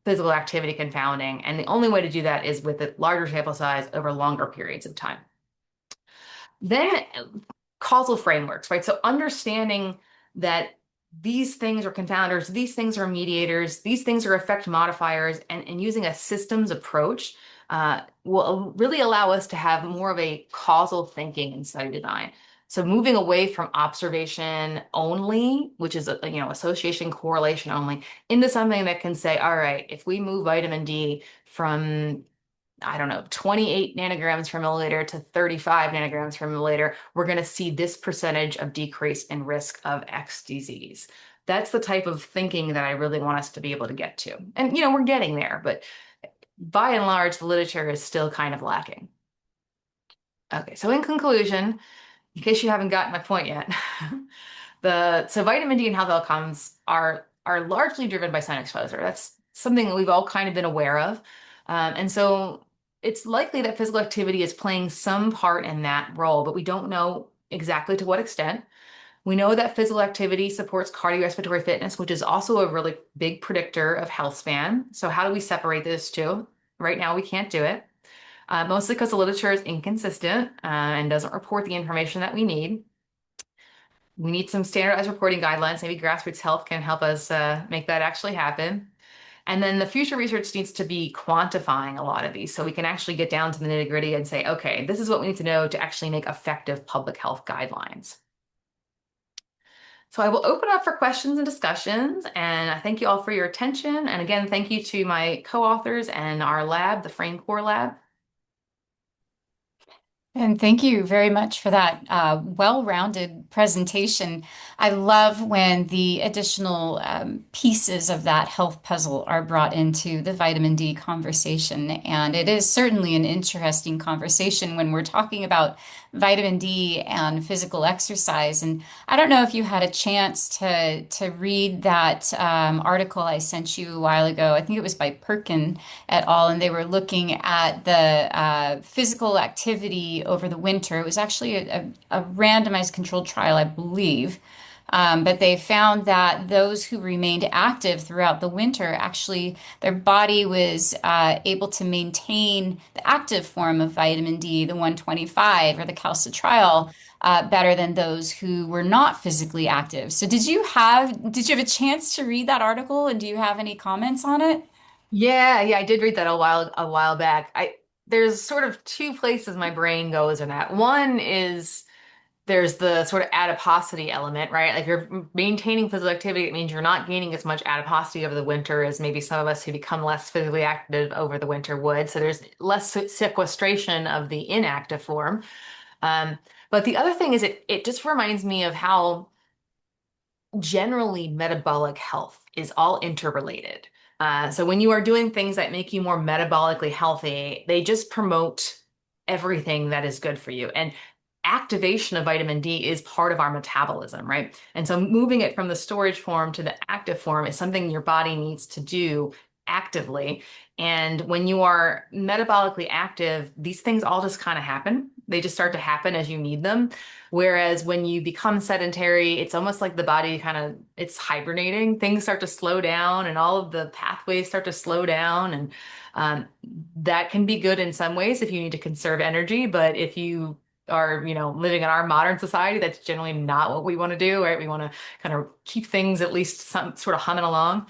physical activity confounding. And the only way to do that is with a larger sample size over longer periods of time. Then causal frameworks, right? So understanding that these things are confounders, these things are mediators, these things are effect modifiers, and using a systems approach will really allow us to have more of a causal thinking in study design. So moving away from observation only, which is association correlation only, into something that can say, all right, if we move vitamin D from 28 nanograms per milliliter to 35 nanograms per milliliter, we're going to see this percentage of decrease in risk of X disease. That's the type of thinking that I really want us to be able to get to. And, we're getting there, but by and large, the literature is still kind of lacking. Okay, so in conclusion, in case you haven't gotten my point yet, so vitamin D and health outcomes are largely driven by sun exposure. That's something that we've all kind of been aware of. And so it's likely that physical activity is playing some part in that role, but we don't know exactly to what extent. We know that physical activity supports cardiorespiratory fitness, which is also a really big predictor of health span. So how do we separate those two? Right now, we can't do it, mostly because the literature is inconsistent and doesn't report the information that we need. We need some standardized reporting guidelines. Maybe GrassrootsHealth can help us make that actually happen. And then the future research needs to be quantifying a lot of these so we can actually get down to the nitty-gritty and say, okay, this is what we need to know to actually make effective public health guidelines. So I will open up for questions and discussions, and I thank you all for your attention. And again, thank you to my co-authors and our lab, the Frame Core Lab. And thank you very much for that well-rounded presentation. I love when the additional pieces of that health puzzle are brought into the vitamin D conversation. And it is certainly an interesting conversation when we're talking about vitamin D and physical exercise. And I don't know if you had a chance to read that article I sent you a while ago. I think it was by Perkin et al., and they were looking at the physical activity over the winter. It was actually a randomized controlled trial, I believe. But they found that those who remained active throughout the winter, actually, their body was able to maintain the active form of vitamin D, the 125 or the calcitriol, better than those who were not physically active. So did you have a chance to read that article, and do you have any comments on it? Yeah, I did read that a while back. There's sort of two places my brain goes in that. One is there's the sort of adiposity element, right? Like you're maintaining physical activity, it means you're not gaining as much adiposity over the winter as maybe some of us who become less physically active over the winter would. So there's less sequestration of the inactive form. Um, but the other thing is it just reminds me of how generally metabolic health is all interrelated. So when you are doing things that make you more metabolically healthy, they just promote everything that is good for you. And activation of vitamin D is part of our metabolism, right? And so moving it from the storage form to the active form is something your body needs to do actively. And when you are metabolically active, these things all just kind of happen. They just start to happen as you need them. Whereas when you become sedentary, it's almost like the body kind of it's hibernating. Things start to slow down and all of the pathways start to slow down. And um, that can be good in some ways if you need to conserve energy. But if you are, living in our modern society, that's generally not what we want to do, right? We want to kind of keep things at least some sort of humming along.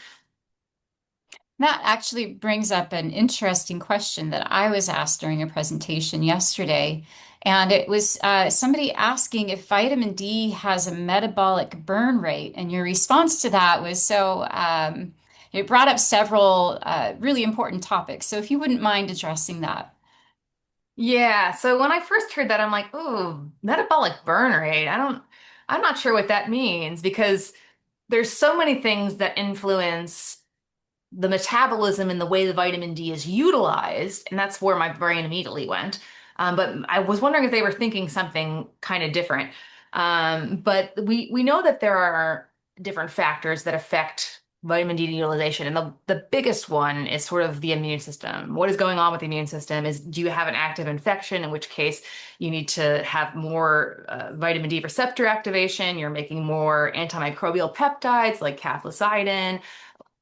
That actually brings up an interesting question that I was asked during a presentation yesterday. And it was somebody asking if vitamin D has a metabolic burn rate. And your response to that was it brought up several really important topics. So if you wouldn't mind addressing that. Yeah, so when I first heard that, I'm like, "Ooh, metabolic burn rate. I'm not sure what that means because there's so many things that influence the metabolism and the way the vitamin D is utilized, and that's where my brain immediately went. But I was wondering if they were thinking something kind of different. But we know that there are different factors that affect vitamin D utilization, and the biggest one is sort of the immune system. What is going on with the immune system is do you have an active infection, in which case you need to have more vitamin D receptor activation, you're making more antimicrobial peptides like cathelicidin.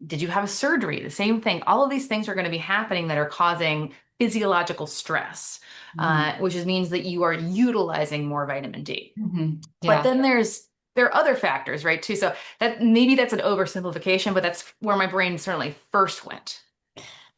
Did you have a surgery? The same thing. All of these things are going to be happening that are causing physiological stress, Mhm. which means that you are utilizing more vitamin D. Mhm. But Yeah. then there are other factors, right, too. So that maybe that's an oversimplification, but that's where my brain certainly first went.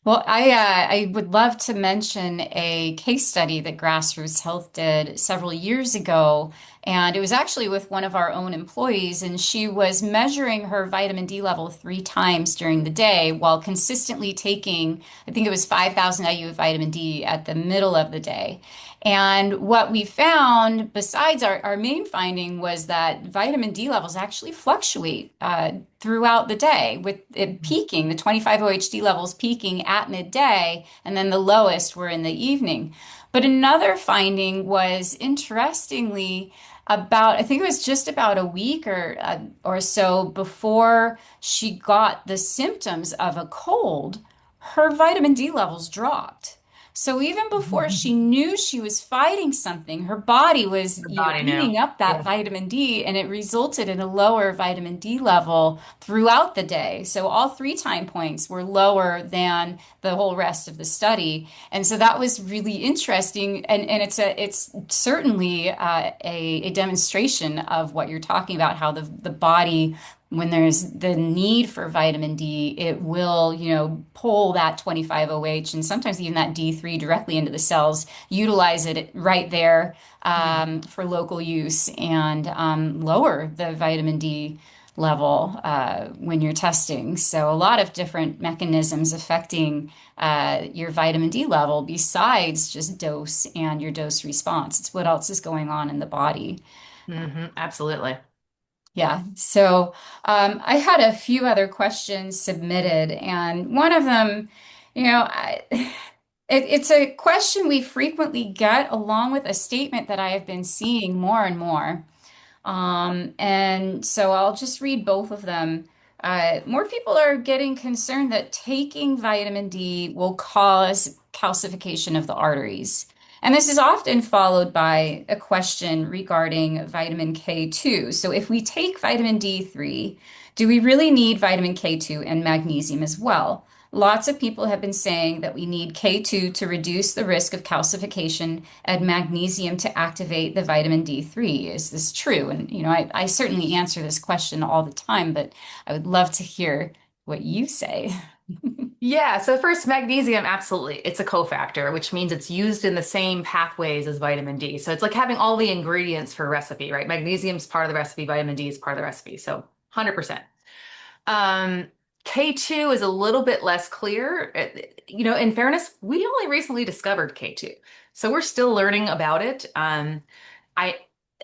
Well, I would love to mention a case study that Grassroots Health did several years ago, and it was actually with one of our own employees, and she was measuring her vitamin D level 3 times during the day while consistently taking, I think it was 5,000 IU of vitamin D at the middle of the day. And what we found, besides our main finding, was that vitamin D levels actually fluctuate throughout the day, with it peaking, the 25 OHD levels peaking at midday, and then the lowest were in the evening. But another finding was interestingly about, I think it was just about a week or so before she got the symptoms of a cold, her vitamin D levels dropped. So even before she knew she was fighting something, her body was, Your body knew. eating up that Yeah. vitamin D, and it resulted in a lower vitamin D level throughout the day. So all 3 time points were lower than the whole rest of the study. And so that was really interesting. And it's certainly a demonstration of what you're talking about, how the body, when there's the need for vitamin D, it will, pull that 25OH and sometimes even that D3 directly into the cells, utilize it right there Mhm. for local use, and lower the vitamin D level when you're testing. So a lot of different mechanisms affecting your vitamin D level besides just dose and your dose response. It's what else is going on in the body. Absolutely. Yeah, so I had a few other questions submitted, and one of them, it's a question we frequently get, along with a statement that I have been seeing more and more. And so I'll just read both of them. More people are getting concerned that taking vitamin D will cause calcification of the arteries. And this is often followed by a question regarding vitamin K2. So if we take vitamin D3, do we really need vitamin K2 and magnesium as well? Lots of people have been saying that we need K2 to reduce the risk of calcification and magnesium to activate the vitamin D3. Is this true? And, I certainly answer this question all the time, but I would love to hear what you say. Yeah, so first, magnesium, absolutely. It's a cofactor, which means it's used in the same pathways as vitamin D. So it's like having all the ingredients for a recipe, right? Magnesium's part of the recipe, vitamin D is part of the recipe. So 100%. Um, K2 is a little bit less clear. In fairness, we only recently discovered K2. So we're still learning about it. I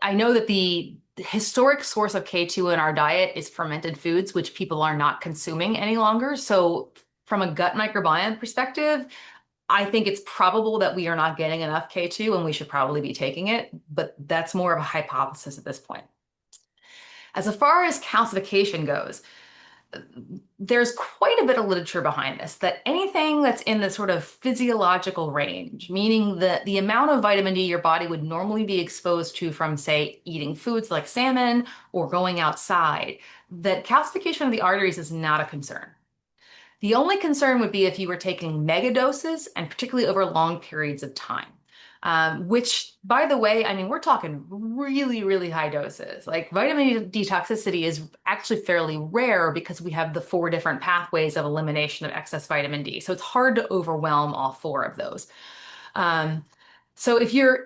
I know that the historic source of K2 in our diet is fermented foods, which people are not consuming any longer. So from a gut microbiome perspective, I think it's probable that we are not getting enough K2 and we should probably be taking it, but that's more of a hypothesis at this point. As far as calcification goes, there's quite a bit of literature behind this that anything that's in the sort of physiological range, meaning the amount of vitamin D your body would normally be exposed to from, say, eating foods like salmon or going outside, that calcification of the arteries is not a concern. The only concern would be if you were taking mega doses and particularly over long periods of time. Which, by the way, I mean, we're talking really, really high doses. Like vitamin D toxicity is actually fairly rare because we have the four different pathways of elimination of excess vitamin D. So it's hard to overwhelm all four of those. Um, so if you're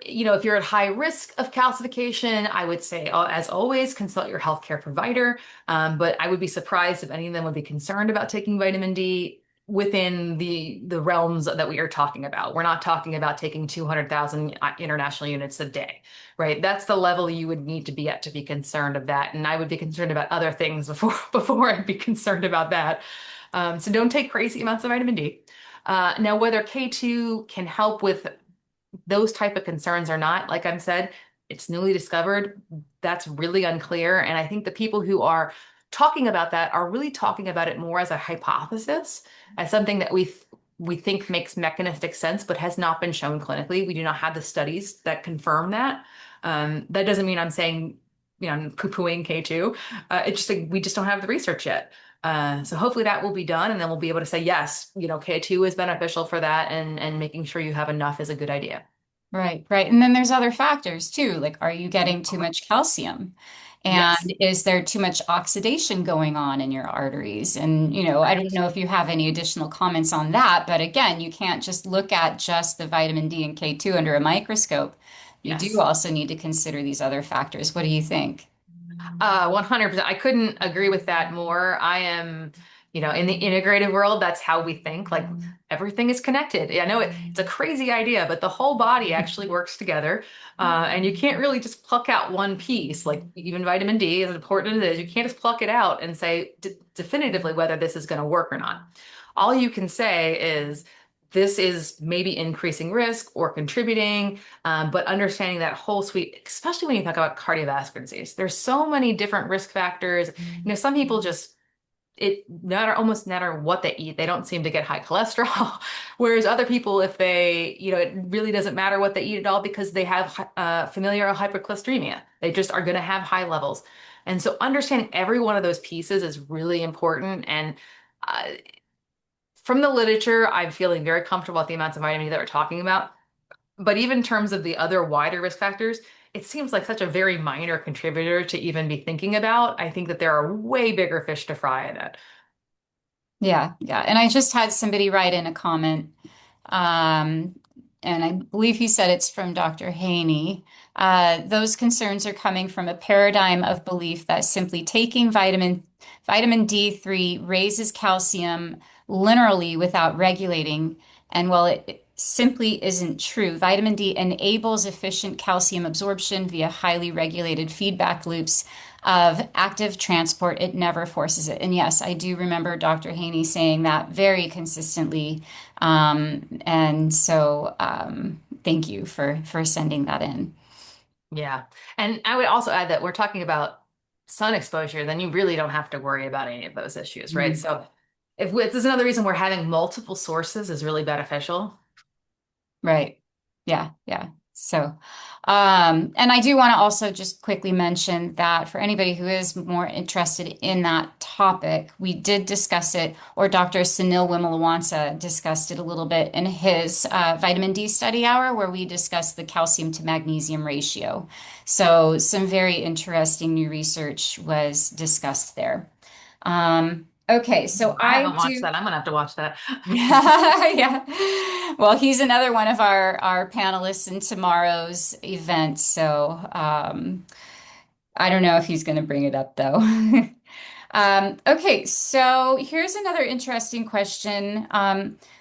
at high risk of calcification, I would say, as always, consult your healthcare provider. But I would be surprised if any of them would be concerned about taking vitamin D within the realms that we are talking about. We're not talking about taking 200,000 international units a day, right? That's the level you would need to be at to be concerned of that. And I would be concerned about other things before I'd be concerned about that. So don't take crazy amounts of vitamin D. Now, whether K2 can help with those type of concerns or not, like I said, it's newly discovered. That's really unclear. And I think the people who are talking about that are really talking about it more as a hypothesis, as something that we think makes mechanistic sense, but has not been shown clinically. We do not have the studies that confirm that. That doesn't mean I'm saying, I'm poo-pooing K2. It's just like we just don't have the research yet. So hopefully that will be done, and then we'll be able to say, yes, K2 is beneficial for that, and making sure you have enough is a good idea. Right, right. And then there's other factors too, like are you getting too much calcium? And Yes. is there too much oxidation going on in your arteries? And, I don't Right. know if you have any additional comments on that, but again, you can't just look at just the vitamin D and K2 under a microscope. You do Yes. also need to consider these other factors. What do you think? 100%. I couldn't agree with that more. I am, in the integrative world, that's how we think. Like everything is connected. I know it's a crazy idea, but the whole body actually works together. And you can't really just pluck out one piece. Like even vitamin D, as important as it is, you can't just pluck it out and say definitively whether this is going to work or not. All you can say is this is maybe increasing risk or contributing. But understanding that whole suite, especially when you talk about cardiovascular disease, there's so many different risk factors. Some people just almost no matter what they eat, they don't seem to get high cholesterol. Whereas other people, if they, it really doesn't matter what they eat at all because they have familial hypercholesterolemia. They just are going to have high levels. And so understanding every one of those pieces is really important. And uh, from the literature, I'm feeling very comfortable with the amounts of vitamin D that we're talking about. But even in terms of the other wider risk factors, it seems like such a very minor contributor to even be thinking about. I think that there are way bigger fish to fry in it. Yeah, yeah. And I just had somebody write in a comment. and I believe he said it's from Dr. Haney. Those concerns are coming from a paradigm of belief that simply taking vitamin D3 raises calcium linearly without regulating. And while it simply isn't true, vitamin D enables efficient calcium absorption via highly regulated feedback loops of active transport. It never forces it. And yes, I do remember Dr. Haney saying that very consistently. Thank you for sending that in. Yeah. And I would also add that we're talking about sun exposure, then you really don't have to worry about any of those issues, right? Mhm. So if this is another reason where having multiple sources is really beneficial. Right. Yeah, yeah. And I do want to also just quickly mention that for anybody who is more interested in that topic, we did discuss it, or Dr. Sunil Wimalawansa discussed it a little bit in his vitamin D study hour, where we discussed the calcium to magnesium ratio. So some very interesting new research was discussed there. Okay, so I I haven't watched do. that. I'm gonna have to watch that. Yeah, yeah. Well, he's another one of our panelists in tomorrow's event, so I don't know if he's going to bring it up though. Okay, so here's another interesting question.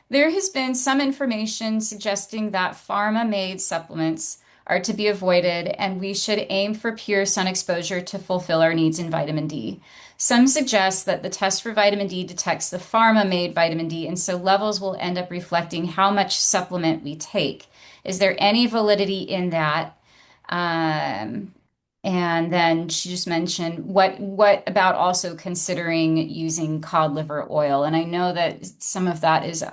There has been some information suggesting that pharma-made supplements are to be avoided, and we should aim for pure sun exposure to fulfill our needs in vitamin D. Some suggest that the test for vitamin D detects the pharma-made vitamin D, and so levels will end up reflecting how much supplement we take. Is there any validity in that? Um, and then she just mentioned what about also considering using cod liver oil? And I know that some of that is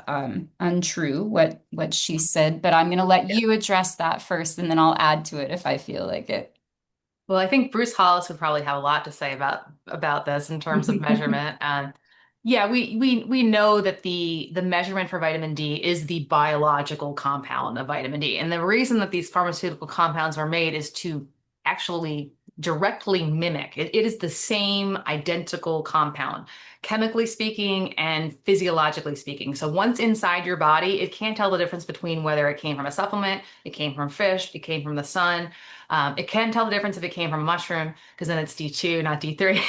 untrue, what she said, but I'm going to let Yeah. you address that first, and then I'll add to it if I feel like it. Well, I think Bruce Hollis would probably have a lot to say about this in terms of measurement. And yeah, we know that the measurement for vitamin D is the biological compound of vitamin D. And the reason that these pharmaceutical compounds are made is to actually directly mimic. It is the same identical compound, chemically speaking and physiologically speaking. So once inside your body, it can't tell the difference between whether it came from a supplement, it came from fish, it came from the sun. It can tell the difference if it came from a mushroom, because then it's D2, not D3.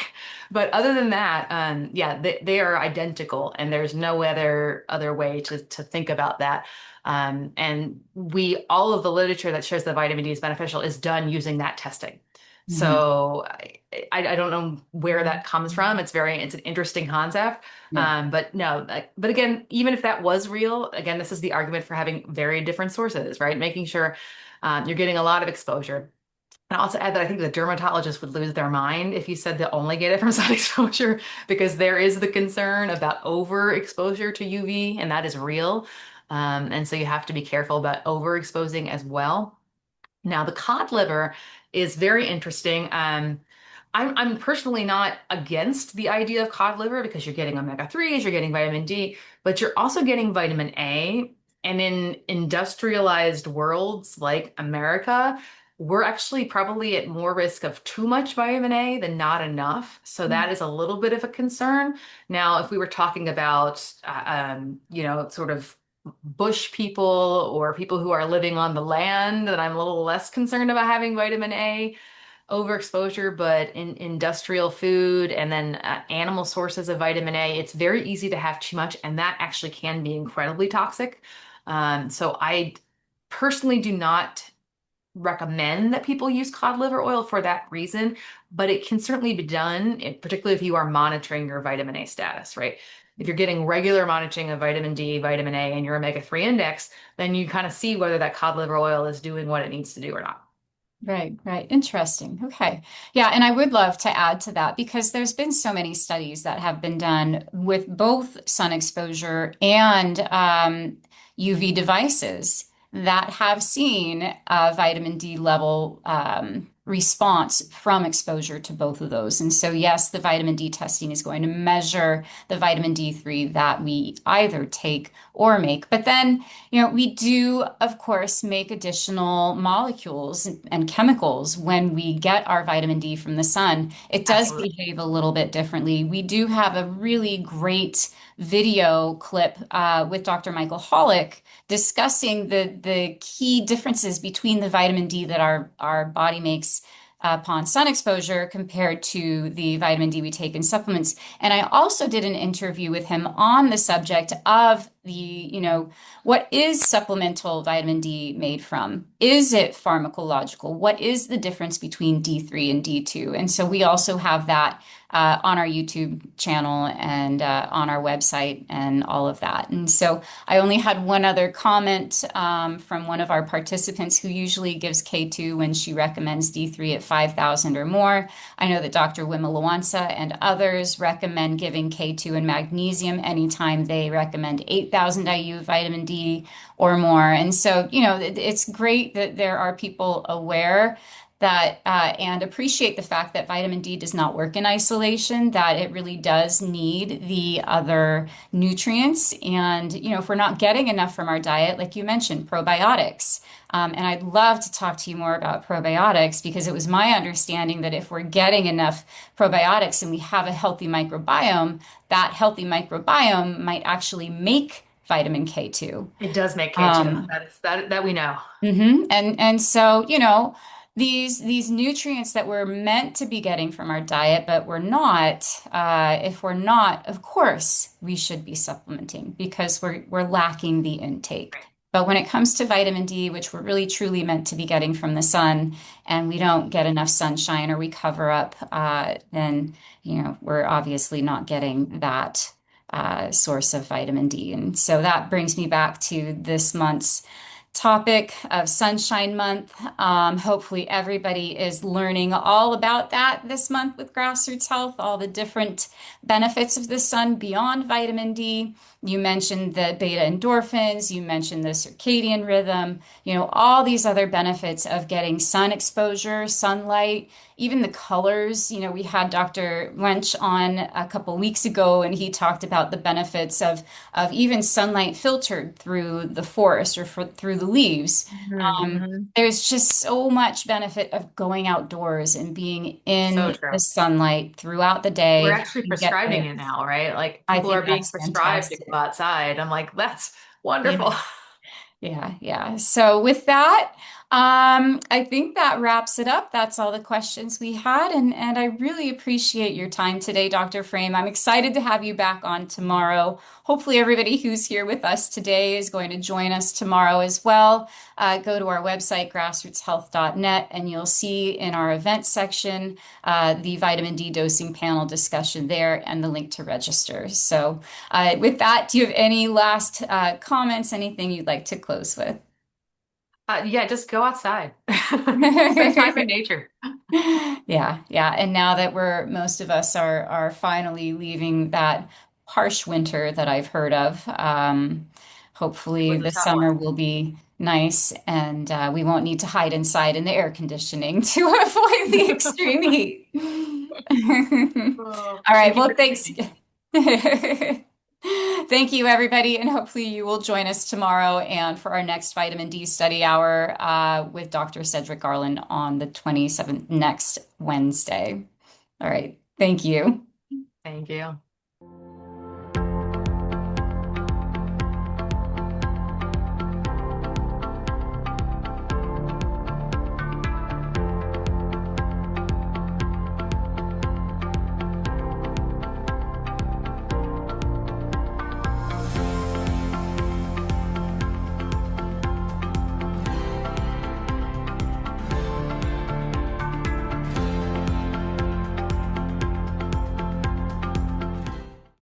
But other than that, yeah, they are identical, and there's no other way to think about that. And we all of the literature that shows that vitamin D is beneficial is done using that testing. Mhm. So I don't know where that comes from. It's an interesting concept. Yeah. But no, but again, even if that was real, again, this is the argument for having very different sources, right? Making sure you're getting a lot of exposure. And I'll also add that I think the dermatologist would lose their mind if you said they only get it from sun exposure, because there is the concern about overexposure to UV, and that is real. And so you have to be careful about overexposing as well. Now, the cod liver is very interesting. I'm personally not against the idea of cod liver because you're getting omega-3s, you're getting vitamin D, but you're also getting vitamin A. And in industrialized worlds like America, we're actually probably at more risk of too much vitamin A than not enough. So that is a little bit of a concern. Now, if we were talking about, sort of bush people or people who are living on the land, then I'm a little less concerned about having vitamin A overexposure. But in industrial food and then animal sources of vitamin A, it's very easy to have too much, and that actually can be incredibly toxic. So I personally do not recommend that people use cod liver oil for that reason, but it can certainly be done, particularly if you are monitoring your vitamin A status, right? If you're getting regular monitoring of vitamin D, vitamin A, and your omega-3 index, then you kind of see whether that cod liver oil is doing what it needs to do or not. Right, right. Interesting. Okay. Yeah, and I would love to add to that because there's been so many studies that have been done with both sun exposure and UV devices that have seen vitamin D level. response from exposure to both of those. And so, yes, the vitamin D testing is going to measure the vitamin D3 that we either take or make. But then, we do, of course, make additional molecules and chemicals when we get our vitamin D from the sun. It does Absolutely. behave a little bit differently. We do have a really great video clip with Dr. Michael Hollick discussing the key differences between the vitamin D that our body makes upon sun exposure compared to the vitamin D we take in supplements. And I also did an interview with him on the subject of what is supplemental vitamin D made from? Is it pharmacological? What is the difference between D3 and D2? And so we also have that on our YouTube channel and on our website and all of that. And so I only had one other comment from one of our participants who usually gives K2 when she recommends D3 at 5,000 or more. I know that Dr. Wimalawansa and others recommend giving K2 and magnesium anytime they recommend 8,000 IU vitamin D or more. And so, it's great that there are people aware that and appreciate the fact that vitamin D does not work in isolation, that it really does need the other nutrients. And, if we're not getting enough from our diet, like you mentioned, probiotics. And I'd love to talk to you more about probiotics because it was my understanding that if we're getting enough probiotics and we have a healthy microbiome, that healthy microbiome might actually make vitamin K2. It does make K2. Um, That we know. and so, these nutrients that we're meant to be getting from our diet, but we're not, if we're not, of course, we should be supplementing because we're lacking the intake. Right. But when it comes to vitamin D, which we're really truly meant to be getting from the sun, and we don't get enough sunshine or we cover up, then, we're obviously not getting that source of vitamin D. And so that brings me back to this month's topic of Sunshine Month. Hopefully, everybody is learning all about that this month with Grassroots Health, all the different benefits of the sun beyond vitamin D. You mentioned the beta endorphins, you mentioned the circadian rhythm, all these other benefits of getting sun exposure, sunlight, even the colors. We had Dr. Wench on a couple weeks ago, and he talked about the benefits of even sunlight filtered through the forest or through the leaves. Mm-hmm. There's just so much benefit of going outdoors and being So in the true. sunlight throughout the We're day. actually You get prescribing the, it now, right? Like I people are think being that's prescribed to go fantastic. outside. I'm like, that's Yeah. wonderful. Yeah, yeah. So with that, I think that wraps it up. That's all the questions we had, and I really appreciate your time today, Dr. Frame. I'm excited to have you back on tomorrow. Hopefully, everybody who's here with us today is going to join us tomorrow as well. Go to our website, grassrootshealth.net, and you'll see in our events section the vitamin D dosing panel discussion there and the link to register. So. With that, do you have any last comments, anything you'd like to close with? Yeah, just go outside. Spend time in nature. Yeah, yeah. And now that most of us are finally leaving that harsh winter that I've heard of, It hopefully was a the tough one. summer will be nice and we won't need to hide inside in the air conditioning to avoid the extreme heat. Oh, All right. thank you Well, for thanks. joining me. Thank you, everybody, and hopefully you will join us tomorrow and for our next vitamin D study hour with Dr. Cedric Garland on the 27th, next Wednesday. All right. Thank you. Thank you.